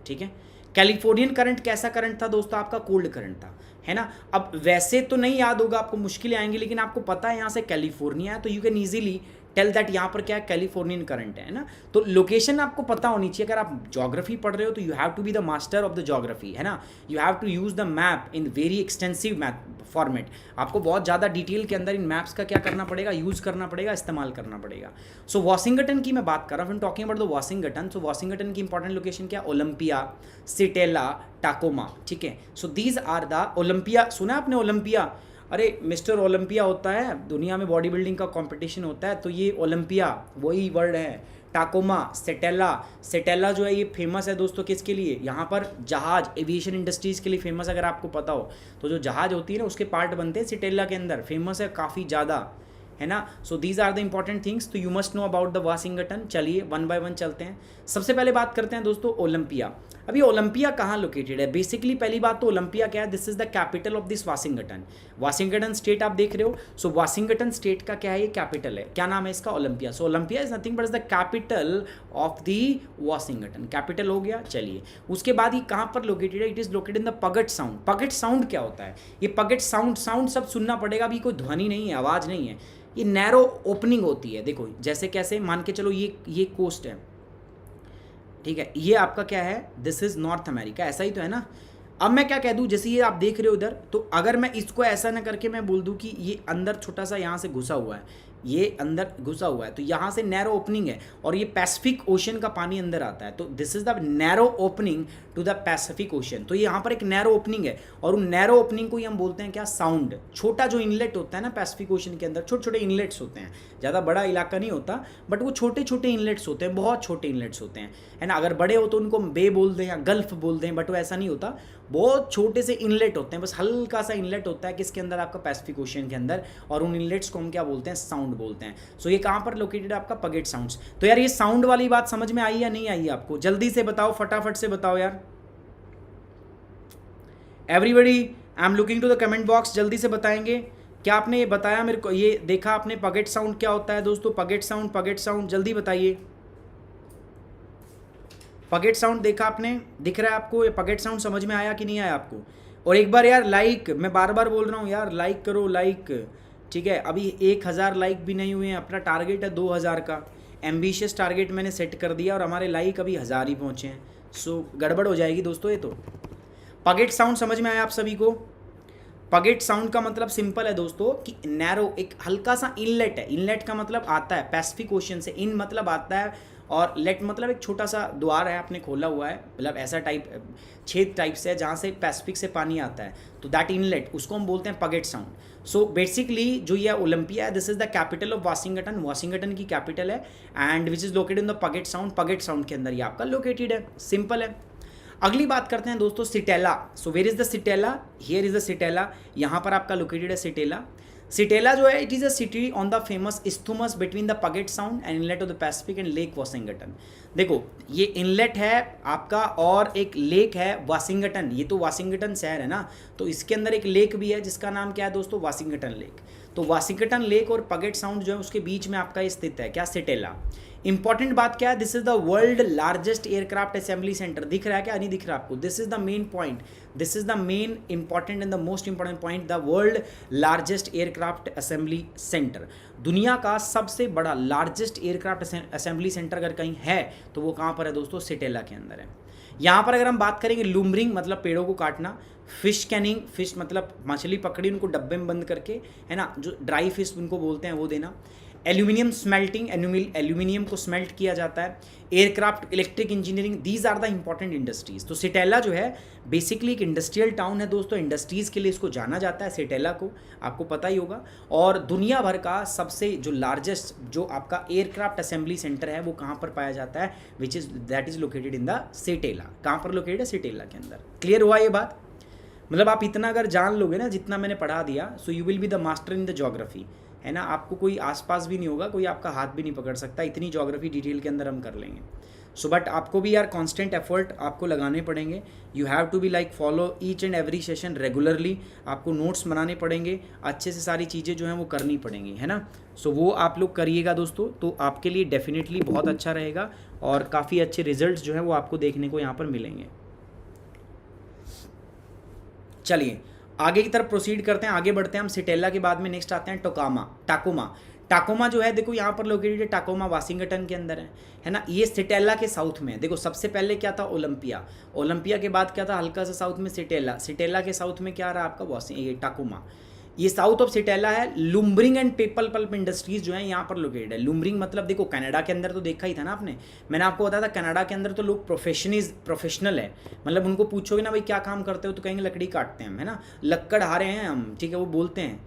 ठीक है। कैलिफोर्नियन करंट कैसा करंट था दोस्तों, आपका कोल्ड करंट था, है ना। अब वैसे तो नहीं याद होगा आपको, मुश्किलें आएंगी, लेकिन आपको पता है यहाँ से कैलिफोर्निया है तो you can easily tell that यहाँ पर क्या है, कैलिफोर्नियन करंट है ना। तो लोकेशन आपको पता होनी चाहिए। अगर आप ज्योग्राफी पढ़ रहे हो तो you have to be the master of the geography, है ना। You have to use the map in very extensive map format. आपको बहुत ज़्यादा डिटेल के अंदर इन मैप्स का क्या करना पड़ेगा, यूज़ करना पड़ेगा, इस्तेमाल करना पड़ेगा। सो वाशिंगटन की मैं बात कर रहा हूँ, talking about the Washington. So Washington की इंपॉर्टेंट लोकेशन क्या, ओलंपिया, सिटेला, टाकोमा, ठीक है। So these are the Olympia, सुना आपने ओलंपिया, अरे मिस्टर ओलंपिया होता है, दुनिया में बॉडी बिल्डिंग का कंपटीशन होता है, तो ये ओलंपिया वही वर्ड है। टाकोमा, सेटेला, सेटेला जो है ये फेमस है दोस्तों किसके लिए, यहाँ पर जहाज, एविएशन इंडस्ट्रीज़ के लिए फेमस। अगर आपको पता हो तो जो जहाज होती है ना उसके पार्ट बनते हैं सेटेला के अंदर, फेमस है काफ़ी ज़्यादा, है ना। So these are the important things, तो you must know about the Washington. चलिए वन बाय वन चलते हैं। सबसे पहले बात करते हैं दोस्तों ओलंपिया। अभी ओलंपिया कहाँ लोकेटेड है, बेसिकली पहली बात तो ओलंपिया क्या है, this is the capital of this Washington. Washington state आप देख रहे हो, सो वाशिंगटन स्टेट का क्या है, ये कैपिटल है, क्या नाम है इसका, Olympia. So Olympia is nothing but is the capital of the Washington, capital हो गया। चलिए उसके बाद ये कहाँ पर लोकेटेड है, it is located in the Puget sound. Puget sound क्या होता है, ये पगट साउंड, साउंड सब सुनना पड़ेगा, अभी कोई ध्वनि नहीं है, आवाज़ नहीं है, ये नैरो ओपनिंग होती है। देखो जैसे कैसे, मान के चलो ये कोस्ट है, ठीक है, ये आपका क्या है, दिस इज नॉर्थ अमेरिका, ऐसा ही तो है ना। अब मैं क्या कह दूं, जैसे ये आप देख रहे हो इधर, तो अगर मैं इसको ऐसा ना करके मैं बोल दूं कि ये अंदर छोटा सा यहाँ से घुसा हुआ है, ये अंदर घुसा हुआ है, तो यहाँ से नैरो ओपनिंग है और ये पैसिफिक ओशन का पानी अंदर आता है, तो this is the narrow opening to the Pacific Ocean. तो ये यहाँ पर एक नैरो ओपनिंग है और उन नैरो ओपनिंग को ही हम बोलते हैं क्या, साउंड। छोटा जो इनलेट होता है ना पैसिफिक ओशन के अंदर, छोटे छोटे इनलेट्स होते हैं, ज़्यादा बड़ा इलाका नहीं होता, बट वो छोटे छोटे इनलेट्स होते हैं, बहुत छोटे इनलेट्स होते हैं, है ना। अगर बड़े हो तो उनको बे बोल दें या गल्फ बोल दें, बट वो ऐसा नहीं होता, बहुत छोटे से इनलेट होते हैं, बस हल्का सा इनलेट होता है किसके अंदर, आपका पैसिफिक ओशन के अंदर, और उन इनलेट्स को हम क्या बोलते हैं, साउंड बोलते हैं। सो ये कहाँ पर लोकेटेड है, आपका पगेट साउंड्स। तो यार ये साउंड वाली बात समझ में आई या नहीं आई आपको, जल्दी से बताओ, फटाफट से बताओ यार। Everybody I am looking to the comment box, जल्दी से बताएंगे क्या आपने ये बताया मेरे को, ये देखा आपने पगेट साउंड क्या होता है दोस्तों, पगेट साउंड जल्दी बताइए। पगेट साउंड देखा आपने, दिख रहा है आपको, ये पगेट साउंड समझ में आया कि नहीं आया आपको। और एक बार यार लाइक, मैं बार बार बोल रहा हूँ यार, लाइक करो लाइक, ठीक है। अभी 1000 लाइक भी नहीं हुए हैं, अपना टारगेट है 2000 का, एम्बिशियस टारगेट मैंने सेट कर दिया और हमारे लाइक अभी 1000 ही पहुँचे हैं। सो गड़बड़ हो जाएगी दोस्तों ये तो। पगेट साउंड समझ में आया आप सभी को। पगेट साउंड का मतलब सिंपल है दोस्तों कि नैरो, एक हल्का सा इनलेट है, इनलेट का मतलब आता है पैसिफिक ओशन से, इन मतलब आता है, और लेट मतलब एक छोटा सा द्वार है आपने खोला हुआ है, मतलब ऐसा टाइप छेद टाइप से है जहाँ से पैसिफिक से पानी आता है, तो दैट इनलेट, उसको हम बोलते हैं पगेट साउंड। सो बेसिकली जो ये ओलंपिया है, this is the capital of Washington, Washington की कैपिटल है, and which is located in the Puget sound, Paget sound के अंदर ये आपका लोकेटेड है, सिंपल है। अगली बात करते हैं दोस्तों Seattle. So where is the Seattle, here is the Seattle, यहाँ पर आपका लोकेटेड है सिटेला। सिटेला जो है it is a city on the famous isthmus between the Puget sound and inlet of the Pacific and lake Washington. देखो ये inlet है आपका और एक लेक है वाशिंगटन, ये तो वाशिंगटन शहर है ना, तो इसके अंदर एक लेक भी है जिसका नाम क्या है दोस्तों, वाशिंगटन लेक। तो वाशिंगटन लेक और पगेट साउंड जो है उसके बीच में आपका ये स्थित है क्या, सिटेला। इंपॉर्टेंट बात क्या है, this is the world largest aircraft assembly centre. दिख रहा है क्या, नहीं दिख रहा आपको, this is the main point, this is the main important and the most important point, the world largest aircraft assembly centre. दुनिया का सबसे बड़ा लार्जेस्ट एयरक्राफ्ट असेंबली सेंटर अगर कहीं है तो वो कहाँ पर है दोस्तों, सिटेला के अंदर है। यहाँ पर अगर हम बात करेंगे लूमरिंग मतलब पेड़ों को काटना, फिश कैनिंग, फिश मतलब मछली पकड़ी उनको डब्बे में बंद करके, है ना, जो ड्राई फिश उनको बोलते हैं वो देना। एल्यूमिनियम स्मेल्टिंग, एल्यूमिनियम को स्मेल्ट किया जाता है। Aircraft, electric engineering, these are the important industries. तो सिटेला जो है बेसिकली एक इंडस्ट्रियल टाउन है दोस्तों, इंडस्ट्रीज़ के लिए इसको जाना जाता है सिटेला को, आपको पता ही होगा। और दुनिया भर का सबसे जो लार्जेस्ट जो आपका एयरक्राफ्ट असेंबली सेंटर है वो कहाँ पर पाया जाता है, which is that is located in the Seattle. कहाँ पर लोकेटेड है, सिटेला के अंदर। क्लियर हुआ ये बात, मतलब आप इतना अगर जान लोगे ना जितना मैंने पढ़ा दिया, so you will be the master in the geography, है ना। आपको कोई आसपास भी नहीं होगा, कोई आपका हाथ भी नहीं पकड़ सकता, इतनी ज्योग्राफी डिटेल के अंदर हम कर लेंगे। सो बट आपको भी यार कांस्टेंट एफर्ट आपको लगाने पड़ेंगे, you have to be like follow each and every session regularly, आपको नोट्स बनाने पड़ेंगे, अच्छे से सारी चीज़ें जो हैं वो करनी पड़ेंगी, है ना। सो वो आप लोग करिएगा दोस्तों, तो आपके लिए डेफिनेटली बहुत अच्छा रहेगा और काफ़ी अच्छे रिजल्ट्स जो हैं वो आपको देखने को यहाँ पर मिलेंगे। चलिए आगे की तरफ प्रोसीड करते हैं, आगे बढ़ते हैं हम। सिटेला के बाद में नेक्स्ट आते हैं टाकोमा। टाकोमा जो है देखो यहाँ पर लोकेटेड है, टाकोमा वाशिंगटन के अंदर है ना। ये सिटेला के साउथ में है। देखो सबसे पहले क्या था, ओलंपिया के बाद क्या था, हल्का सा साउथ में सिटेला के साउथ में क्या रहा आपका, ये टाकोमा। ये साउथ ऑफ सिटेला है। लुम्बरिंग एंड पेपर पल्प इंडस्ट्रीज जो है यहाँ पर लोकेटेड है। लुम्बरिंग मतलब देखो कनाडा के अंदर तो देखा ही था ना आपने, मैंने आपको बताया था कनाडा के अंदर तो लोग प्रोफेशनल है, मतलब उनको पूछोगे ना भाई क्या काम करते हो तो कहेंगे लकड़ी काटते हैं हम, है ना, लक्कड़हारे हैं हम, ठीक है, वो बोलते हैं,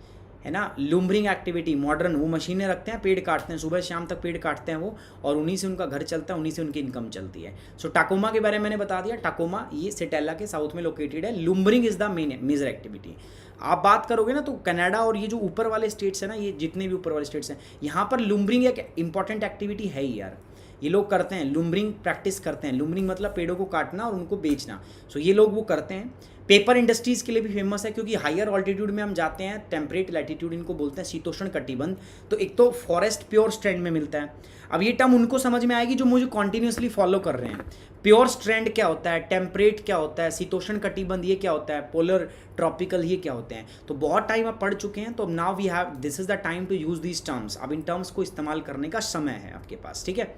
है ना। लुम्बरिंग एक्टिविटी मॉडर्न, वो मशीनें रखते हैं, पेड़ काटते हैं, सुबह शाम तक पेड़ काटते हैं वो, और उन्हीं से उनका घर चलता है, उन्हीं से उनकी इनकम चलती है। सो टाकोमा के बारे में मैंने बता दिया, टाकोमा ये सिटेला के साउथ में लोकेटेड है। Lumbering is the major activity. आप बात करोगे ना तो कनाडा और ये जो ऊपर वाले स्टेट्स हैं ना, ये जितने भी ऊपर वाले स्टेट्स हैं, यहाँ पर लुम्बरिंग एक इंपॉर्टेंट एक्टिविटी है ही यार, ये लोग करते हैं, लुम्बरिंग प्रैक्टिस करते हैं। लुम्बरिंग मतलब पेड़ों को काटना और उनको बेचना, सो ये लोग वो करते हैं। पेपर इंडस्ट्रीज़ के लिए भी फेमस है, क्योंकि हायर ऑल्टीट्यूड में हम जाते हैं, टेम्परेट लैटिट्यूड इनको बोलते हैं, शीतोष्ण कटिबंध, तो एक तो फॉरेस्ट प्योर स्ट्रैंड में मिलता है। अब ये टर्म उनको समझ में आएगी जो मुझे कॉन्टिन्यूसली फॉलो कर रहे हैं। प्योर स्ट्रैंड क्या होता है, टेम्परेट क्या होता है, शीतोष्ण कटिबंध ये क्या होता है, पोलर ट्रॉपिकल ये क्या होते हैं। तो बहुत टाइम आप पढ़ चुके हैं, तो now we have, this is the time to use these terms. अब इन टर्म्स को इस्तेमाल करने का समय है आपके पास, ठीक है।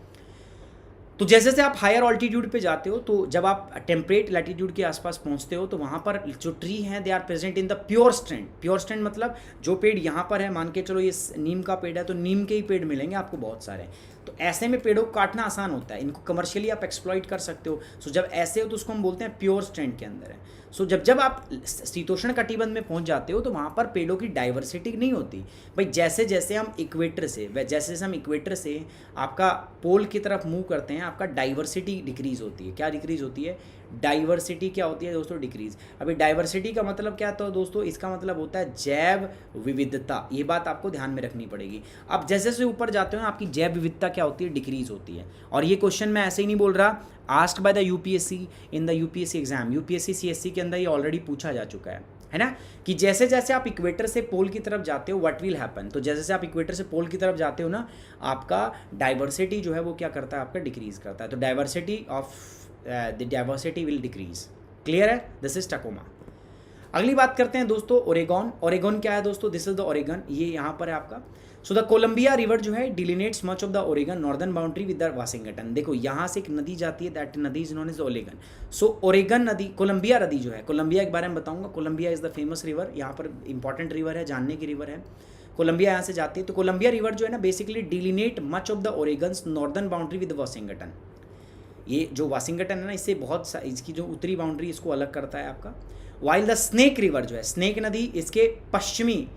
तो जैसे जैसे आप हायर ऑल्टीट्यूड पे जाते हो, तो जब आप टेम्परेट लैटिट्यूड के आसपास पहुंचते हो, तो वहाँ पर जो ट्री हैं they are present in the pure strand. Pure strand मतलब जो पेड़ यहाँ पर है, मान के चलो ये नीम का पेड़ है तो नीम के ही पेड़ मिलेंगे आपको बहुत सारे। तो ऐसे में पेड़ों को काटना आसान होता है, इनको कमर्शियली आप एक्सप्लॉइट कर सकते हो। सो जब ऐसे हो तो उसको हम बोलते हैं प्योर स्ट्रैंड के अंदर है। सो जब आप शीतोष्ण कटिबंध में पहुंच जाते हो तो वहाँ पर पेड़ों की डाइवर्सिटी नहीं होती भाई। जैसे जैसे हम इक्वेटर से आपका पोल की तरफ मूव करते हैं, आपका डाइवर्सिटी डिक्रीज होती है। क्या डिक्रीज होती है, डाइवर्सिटी क्या होती है दोस्तों, डिक्रीज। अभी डाइवर्सिटी का मतलब क्या था दोस्तों, इसका मतलब होता है जैव विविधता। ये बात आपको ध्यान में रखनी पड़ेगी। अब जैसे जैसे ऊपर जाते हो आपकी जैव विविधता क्या होती है, डिक्रीज होती है। और ये क्वेश्चन मैं ऐसे ही नहीं बोल रहा, asked by the UPSC in the UPSC exam, UPSC CSC के अंदर ये ऑलरेडी पूछा जा चुका है ना, कि जैसे जैसे आप इक्वेटर से पोल की तरफ जाते हो व्हाट विल हैपन। तो जैसे जैसे आप इक्वेटर से पोल की तरफ जाते हो ना, आपका डाइवर्सिटी जो है वो क्या करता है, आपका डिक्रीज करता है। तो the diversity will decrease. Clear है, दिस इज टाकोमा। अगली बात करते हैं दोस्तों ओरेगॉन क्या है दोस्तों, दिस इज द ओरेगन, ये यहाँ पर है आपका। सो द कोलंबिया रिवर जो है delineates much of the Oregon northern boundary with the Washington. देखो यहाँ से एक नदी जाती है, दैट नदी इज नोन एज ओरेगन। सो ओरेगन नदी, कोलंबिया नदी जो है, कोलंबिया के बारे में बताऊंगा। Columbia is the famous river, यहाँ पर इंपॉर्टेंट रिवर है, जानने की रिवर है। कोलंबिया यहाँ से जाती है। तो कोलंबिया रिवर जो है ना basically delineate much of the Oregon's northern boundary with Washington. ये जो वाशिंगटन है ना, इससे बहुत इसकी जो उत्तरी बाउंड्री इसको अलग करता है आपका। वाइल द स्नेक रिवर जो है, स्नेक नदी इसके पश्चिमी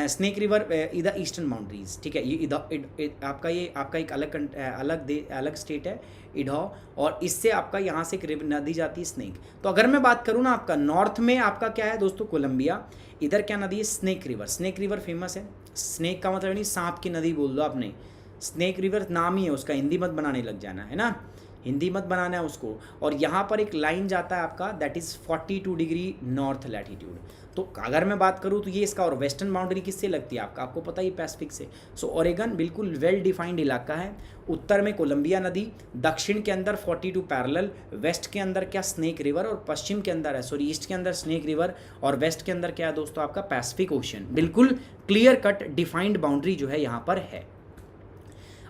स्नेक रिवर इधर ईस्टर्न बाउंड्रीज, ठीक है। ये इधर आपका एक अलग स्टेट है इडहो, और इससे आपका यहाँ से एक नदी जाती है स्नेक। तो अगर मैं बात करूँ ना, आपका नॉर्थ में आपका क्या है दोस्तों, कोलंबिया। इधर क्या नदी है, snake river. Snake river famous है। स्नेक का मतलब नहीं सांप की नदी बोल दो आपने, स्नेक रिवर नाम ही है उसका, हिंदी मत बनाने लग जाना है ना, हिंदी मत बनाना है उसको। और यहाँ पर एक लाइन जाता है आपका, that is 42 degree north latitude. तो अगर मैं बात करूँ तो ये इसका, और वेस्टर्न बाउंड्री किससे लगती है आपको पता ही, पैसिफिक से। सो ओरेगन बिल्कुल वेल डिफाइंड इलाका है। उत्तर में कोलंबिया नदी, दक्षिण के अंदर 42 पैरेलल, वेस्ट के अंदर क्या स्नेक रिवर, और पश्चिम के अंदर है ईस्ट के अंदर स्नेक रिवर, और वेस्ट के अंदर क्या है दोस्तों आपका पैसिफिक ओशन। बिल्कुल क्लियर कट डिफाइंड बाउंड्री जो है यहाँ पर है।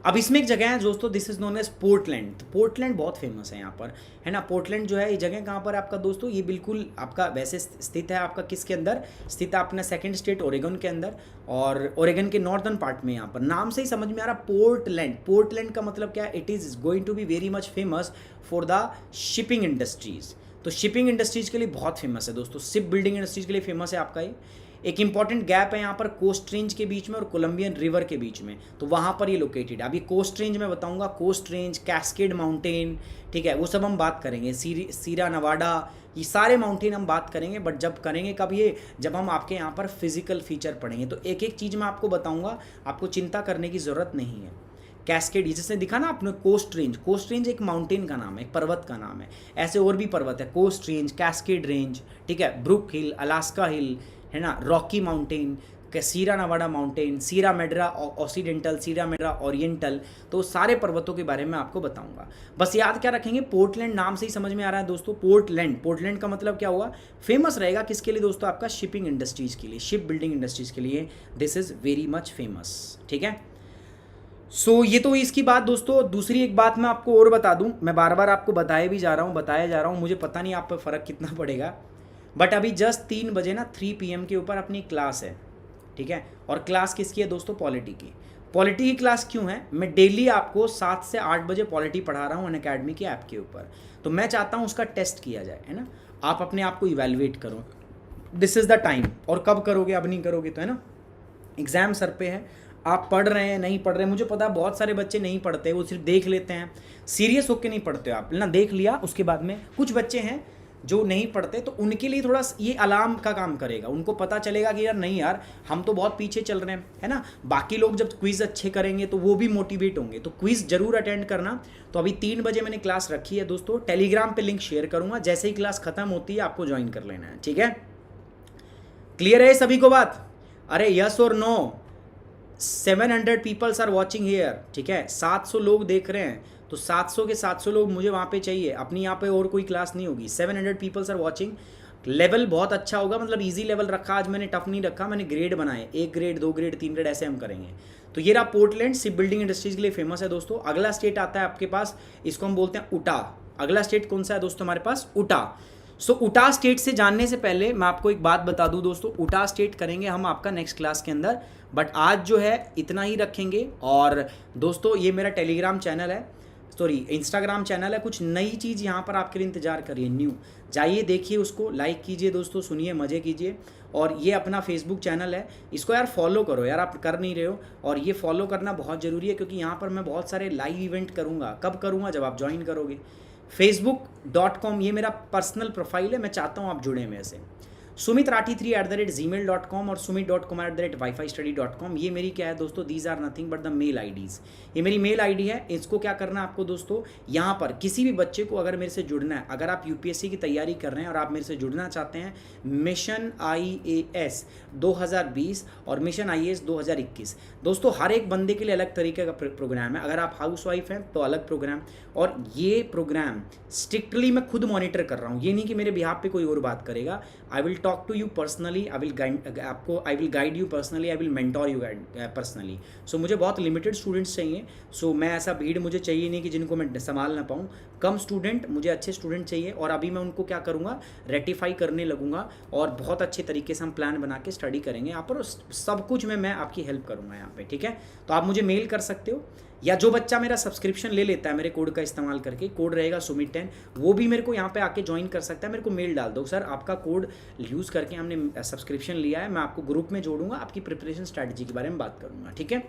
अब इसमें एक जगह है दोस्तों, this is known as Portland. Portland बहुत फेमस है यहाँ पर, है ना। पोर्टलैंड जो है ये जगह कहाँ पर आपका दोस्तों, ये बिल्कुल आपका वैसे स्थित है आपका किसके अंदर, स्थित है अपना सेकंड स्टेट ओरेगन के अंदर, और ओरेगन के नॉर्दर्न पार्ट में। यहाँ पर नाम से ही समझ में आ रहा, पोर्टलैंड। पोर्टलैंड का मतलब क्या है, it is going to be very much famous for the shipping industries. तो शिपिंग इंडस्ट्रीज़ के लिए बहुत फेमस है दोस्तों, शिप बिल्डिंग इंडस्ट्रीज़ के लिए फेमस है आपका ये। एक इंपॉर्टेंट गैप है यहाँ पर कोस्ट रेंज के बीच में और कोलंबियन रिवर के बीच में, तो वहाँ पर ये लोकेटेड है। अभी कोस्ट रेंज में बताऊँगा, कोस्ट रेंज, कैस्केड माउंटेन, ठीक है, वो सब हम बात करेंगे। सीरा नवाडा, ये सारे माउंटेन हम बात करेंगे, बट जब करेंगे कब ये, जब हम आपके यहाँ पर फिजिकल फीचर पढ़ेंगे। तो एक एक चीज़ मैं आपको बताऊँगा, आपको चिंता करने की ज़रूरत नहीं है। कैस्केड, जिसने दिखा ना आपने कोस्ट रेंज एक माउंटेन का नाम है, एक पर्वत का नाम है। ऐसे और भी पर्वत है, कोस्ट रेंज, कैस्केड रेंज, ठीक है, ब्रुक हिल, अलास्का हिल, है ना, रॉकी माउंटेन, सीरा नवाडा माउंटेन, सीरा मेड्रा ऑक्सीडेंटल, सीरा मेड्रा ओरिएंटल। तो सारे पर्वतों के बारे में आपको बताऊंगा। बस याद क्या रखेंगे, पोर्टलैंड नाम से ही समझ में आ रहा है दोस्तों, पोर्टलैंड का मतलब क्या हुआ, फेमस रहेगा किसके लिए दोस्तों, आपका शिपिंग इंडस्ट्रीज़ के लिए, शिप बिल्डिंग इंडस्ट्रीज़ के लिए। This is very much famous, ठीक है। सो ये तो इसकी बात दोस्तों। दूसरी एक बात मैं आपको और बता दूं, मैं बार बार आपको बताया जा रहा हूँ, मुझे पता नहीं आप पर फ़र्क कितना पड़ेगा, बट अभी जस्ट 3 बजे ना 3 PM के ऊपर अपनी क्लास है, ठीक है। और क्लास किसकी है दोस्तों, पॉलिटी की। पॉलिटी की क्लास क्यों है, मैं डेली आपको 7 से 8 बजे पॉलिटी पढ़ा रहा हूँ अनअकैडमी के ऐप के ऊपर। तो मैं चाहता हूँ उसका टेस्ट किया जाए, है ना, आप अपने आप को इवेलुएट करो, दिस इज़ द टाइम। और कब करोगे, अब नहीं करोगे तो, है ना। एग्ज़ाम सर पे है, आप पढ़ रहे हैं नहीं पढ़ रहे हैं, मुझे पता है बहुत सारे बच्चे नहीं पढ़ते, वो सिर्फ देख लेते हैं, सीरियस होकर नहीं पढ़ते आप ना, देख लिया उसके बाद में। कुछ बच्चे हैं जो नहीं पढ़ते, तो उनके लिए थोड़ा ये अलार्म का काम करेगा, उनको पता चलेगा कि यार नहीं यार, हम तो बहुत पीछे चल रहे हैं, है ना। बाकी लोग जब क्विज़ अच्छे करेंगे तो वो भी मोटिवेट होंगे, तो क्विज़ जरूर अटेंड करना। तो अभी 3 बजे मैंने क्लास रखी है दोस्तों, टेलीग्राम पे लिंक शेयर करूँगा, जैसे ही क्लास खत्म होती है आपको ज्वाइन कर लेना है, ठीक है। क्लियर है सभी को बात, अरे यस और no. 700 peoples are watching here, ठीक है, 700 लोग देख रहे हैं, तो 700 के 700 लोग मुझे वहाँ पे चाहिए, अपनी यहाँ पे और कोई क्लास नहीं होगी। 700 पीपल्स आर वॉचिंग, लेवल बहुत अच्छा होगा, मतलब इजी लेवल रखा आज मैंने, टफ नहीं रखा मैंने, ग्रेड बनाए, 1 ग्रेड 2 ग्रेड 3 ग्रेड ऐसे हम करेंगे। तो ये रहा पोर्टलैंड, शिप बिल्डिंग इंडस्ट्रीज के लिए फेमस है दोस्तों। अगला स्टेट आता है आपके पास, इसको हम बोलते हैं उटा। अगला स्टेट कौन सा है दोस्तों हमारे पास, उटा। सो उटा स्टेट से जानने से पहले मैं आपको एक बात बता दूं दोस्तों, उटा स्टेट करेंगे हम आपका नेक्स्ट क्लास के अंदर, बट आज जो है इतना ही रखेंगे। और दोस्तों ये मेरा टेलीग्राम चैनल है, सॉरी इंस्टाग्राम चैनल है, कुछ नई चीज़ यहाँ पर आपके लिए इंतजार करिए, न्यू, जाइए देखिए उसको, लाइक कीजिए दोस्तों, सुनिए, मज़े कीजिए। और ये अपना फेसबुक चैनल है, इसको यार फॉलो करो यार, आप कर नहीं रहे हो, और ये फॉलो करना बहुत ज़रूरी है, क्योंकि यहाँ पर मैं बहुत सारे लाइव इवेंट करूँगा। कब करूँगा, जब आप ज्वाइन करोगे। facebook.com ये मेरा पर्सनल प्रोफाइल है, मैं चाहता हूँ आप जुड़े मेरे से। sumitrathi3@gmail.com और sumit.kumar@wifistudy.com, ये मेरी क्या है दोस्तों, these are nothing but the mail IDs. ये मेरी मेल आईडी है, इसको क्या करना है आपको दोस्तों, यहाँ पर किसी भी बच्चे को अगर मेरे से जुड़ना है, अगर आप यूपीएससी की तैयारी कर रहे हैं और आप मेरे से जुड़ना चाहते हैं, मिशन IAS 2020 और मिशन IAS 2021, दोस्तों हर एक बंदे के लिए अलग तरीके का प्रोग्राम है। अगर आप हाउस वाइफ हैं तो अलग प्रोग्राम, और ये प्रोग्राम स्ट्रिक्टली मैं खुद मॉनिटर कर रहा हूँ, ये नहीं कि मेरे बिहाफ पे कोई और बात करेगा। I will talk to you personally, I will guide you personally, I will mentor you personally. So मुझे बहुत लिमिटेड स्टूडेंट्स चाहिए, सो मैं ऐसा भीड़ मुझे चाहिए नहीं कि जिनको मैं संभाल ना पाऊँ, कम स्टूडेंट, मुझे अच्छे स्टूडेंट चाहिए। और अभी मैं उनको क्या करूँगा, रेटिफाई करने लगूंगा, और बहुत अच्छे तरीके से हम प्लान बना के स्टडी करेंगे यहाँ पर, सब कुछ मैं आपकी हेल्प करूँगा यहाँ पे, ठीक है। तो आप मुझे मेल कर सकते हो, या जो बच्चा मेरा सब्सक्रिप्शन ले लेता है मेरे कोड का इस्तेमाल करके, कोड रहेगा सुमित10, वो भी मेरे को यहाँ पे आके ज्वाइन कर सकता है। मेरे को मेल डाल दो, सर आपका कोड यूज़ करके हमने सब्सक्रिप्शन लिया है, मैं आपको ग्रुप में जोड़ूंगा, आपकी प्रिपरेशन स्ट्रैटेजी के बारे में बात करूँगा, ठीक है।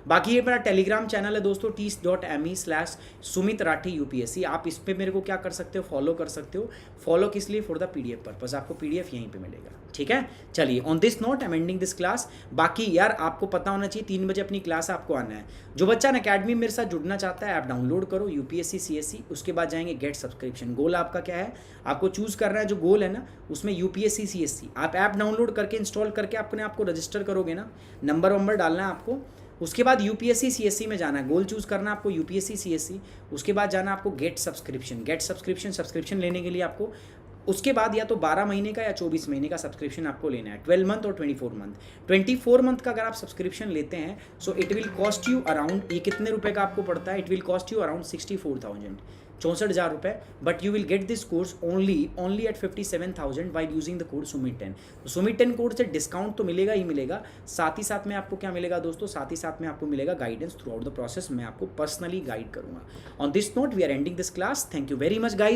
बाकी ये मेरा टेलीग्राम चैनल है दोस्तों, t.me/सुमित राठी UPSC। आप इस पर मेरे को क्या कर सकते हो, फॉलो कर सकते हो। फॉलो किस लिए, फॉर द PDF पर्पज, आपको PDF यहीं पे मिलेगा, ठीक है। चलिए, on this note I am ending this class. बाकी यार आपको पता होना चाहिए 3 बजे अपनी क्लास आपको आना है। जो बच्चा अकेडमी मेरे साथ जुड़ना चाहता है, ऐप डाउनलोड करो UPSC CSC, उसके बाद जाएंगे गेट सब्सक्रिप्शन। गोल आपका क्या है, आपको चूज़ करना है जो गोल है ना, उसमें UPSC CSC। आप ऐप डाउनलोड करके इंस्टॉल करके अपने आप को रजिस्टर करोगे ना, नंबर वंबर डालना है आपको, उसके बाद UPSC CSC में जाना है, गोल चूज़ करना है आपको UPSC CSC। उसके बाद जाना आपको गेट सब्सक्रिप्शन लेने के लिए आपको, उसके बाद या तो 12 महीने का या 24 महीने का सब्सक्रिप्शन आपको लेना है, 12 मंथ और 24 मंथ। 24 मंथ का अगर आप सब्सक्रिप्शन लेते हैं, so it will cost you around, ये कितने रुपए का आपको पड़ता है, it will cost you around 64,000, 64,000 रुपये। But you will get this course only at 57,000 by using the code सुमित10। सुमित10 कोड से डिस्काउंट तो मिलेगा ही मिलेगा, साथ ही साथ में आपको क्या मिलेगा दोस्तों, साथ ही साथ में आपको मिलेगा guidance throughout the process. मैं आपको पर्सनली गाइड करूंगा। On this note we are ending this class. Thank you very much guys.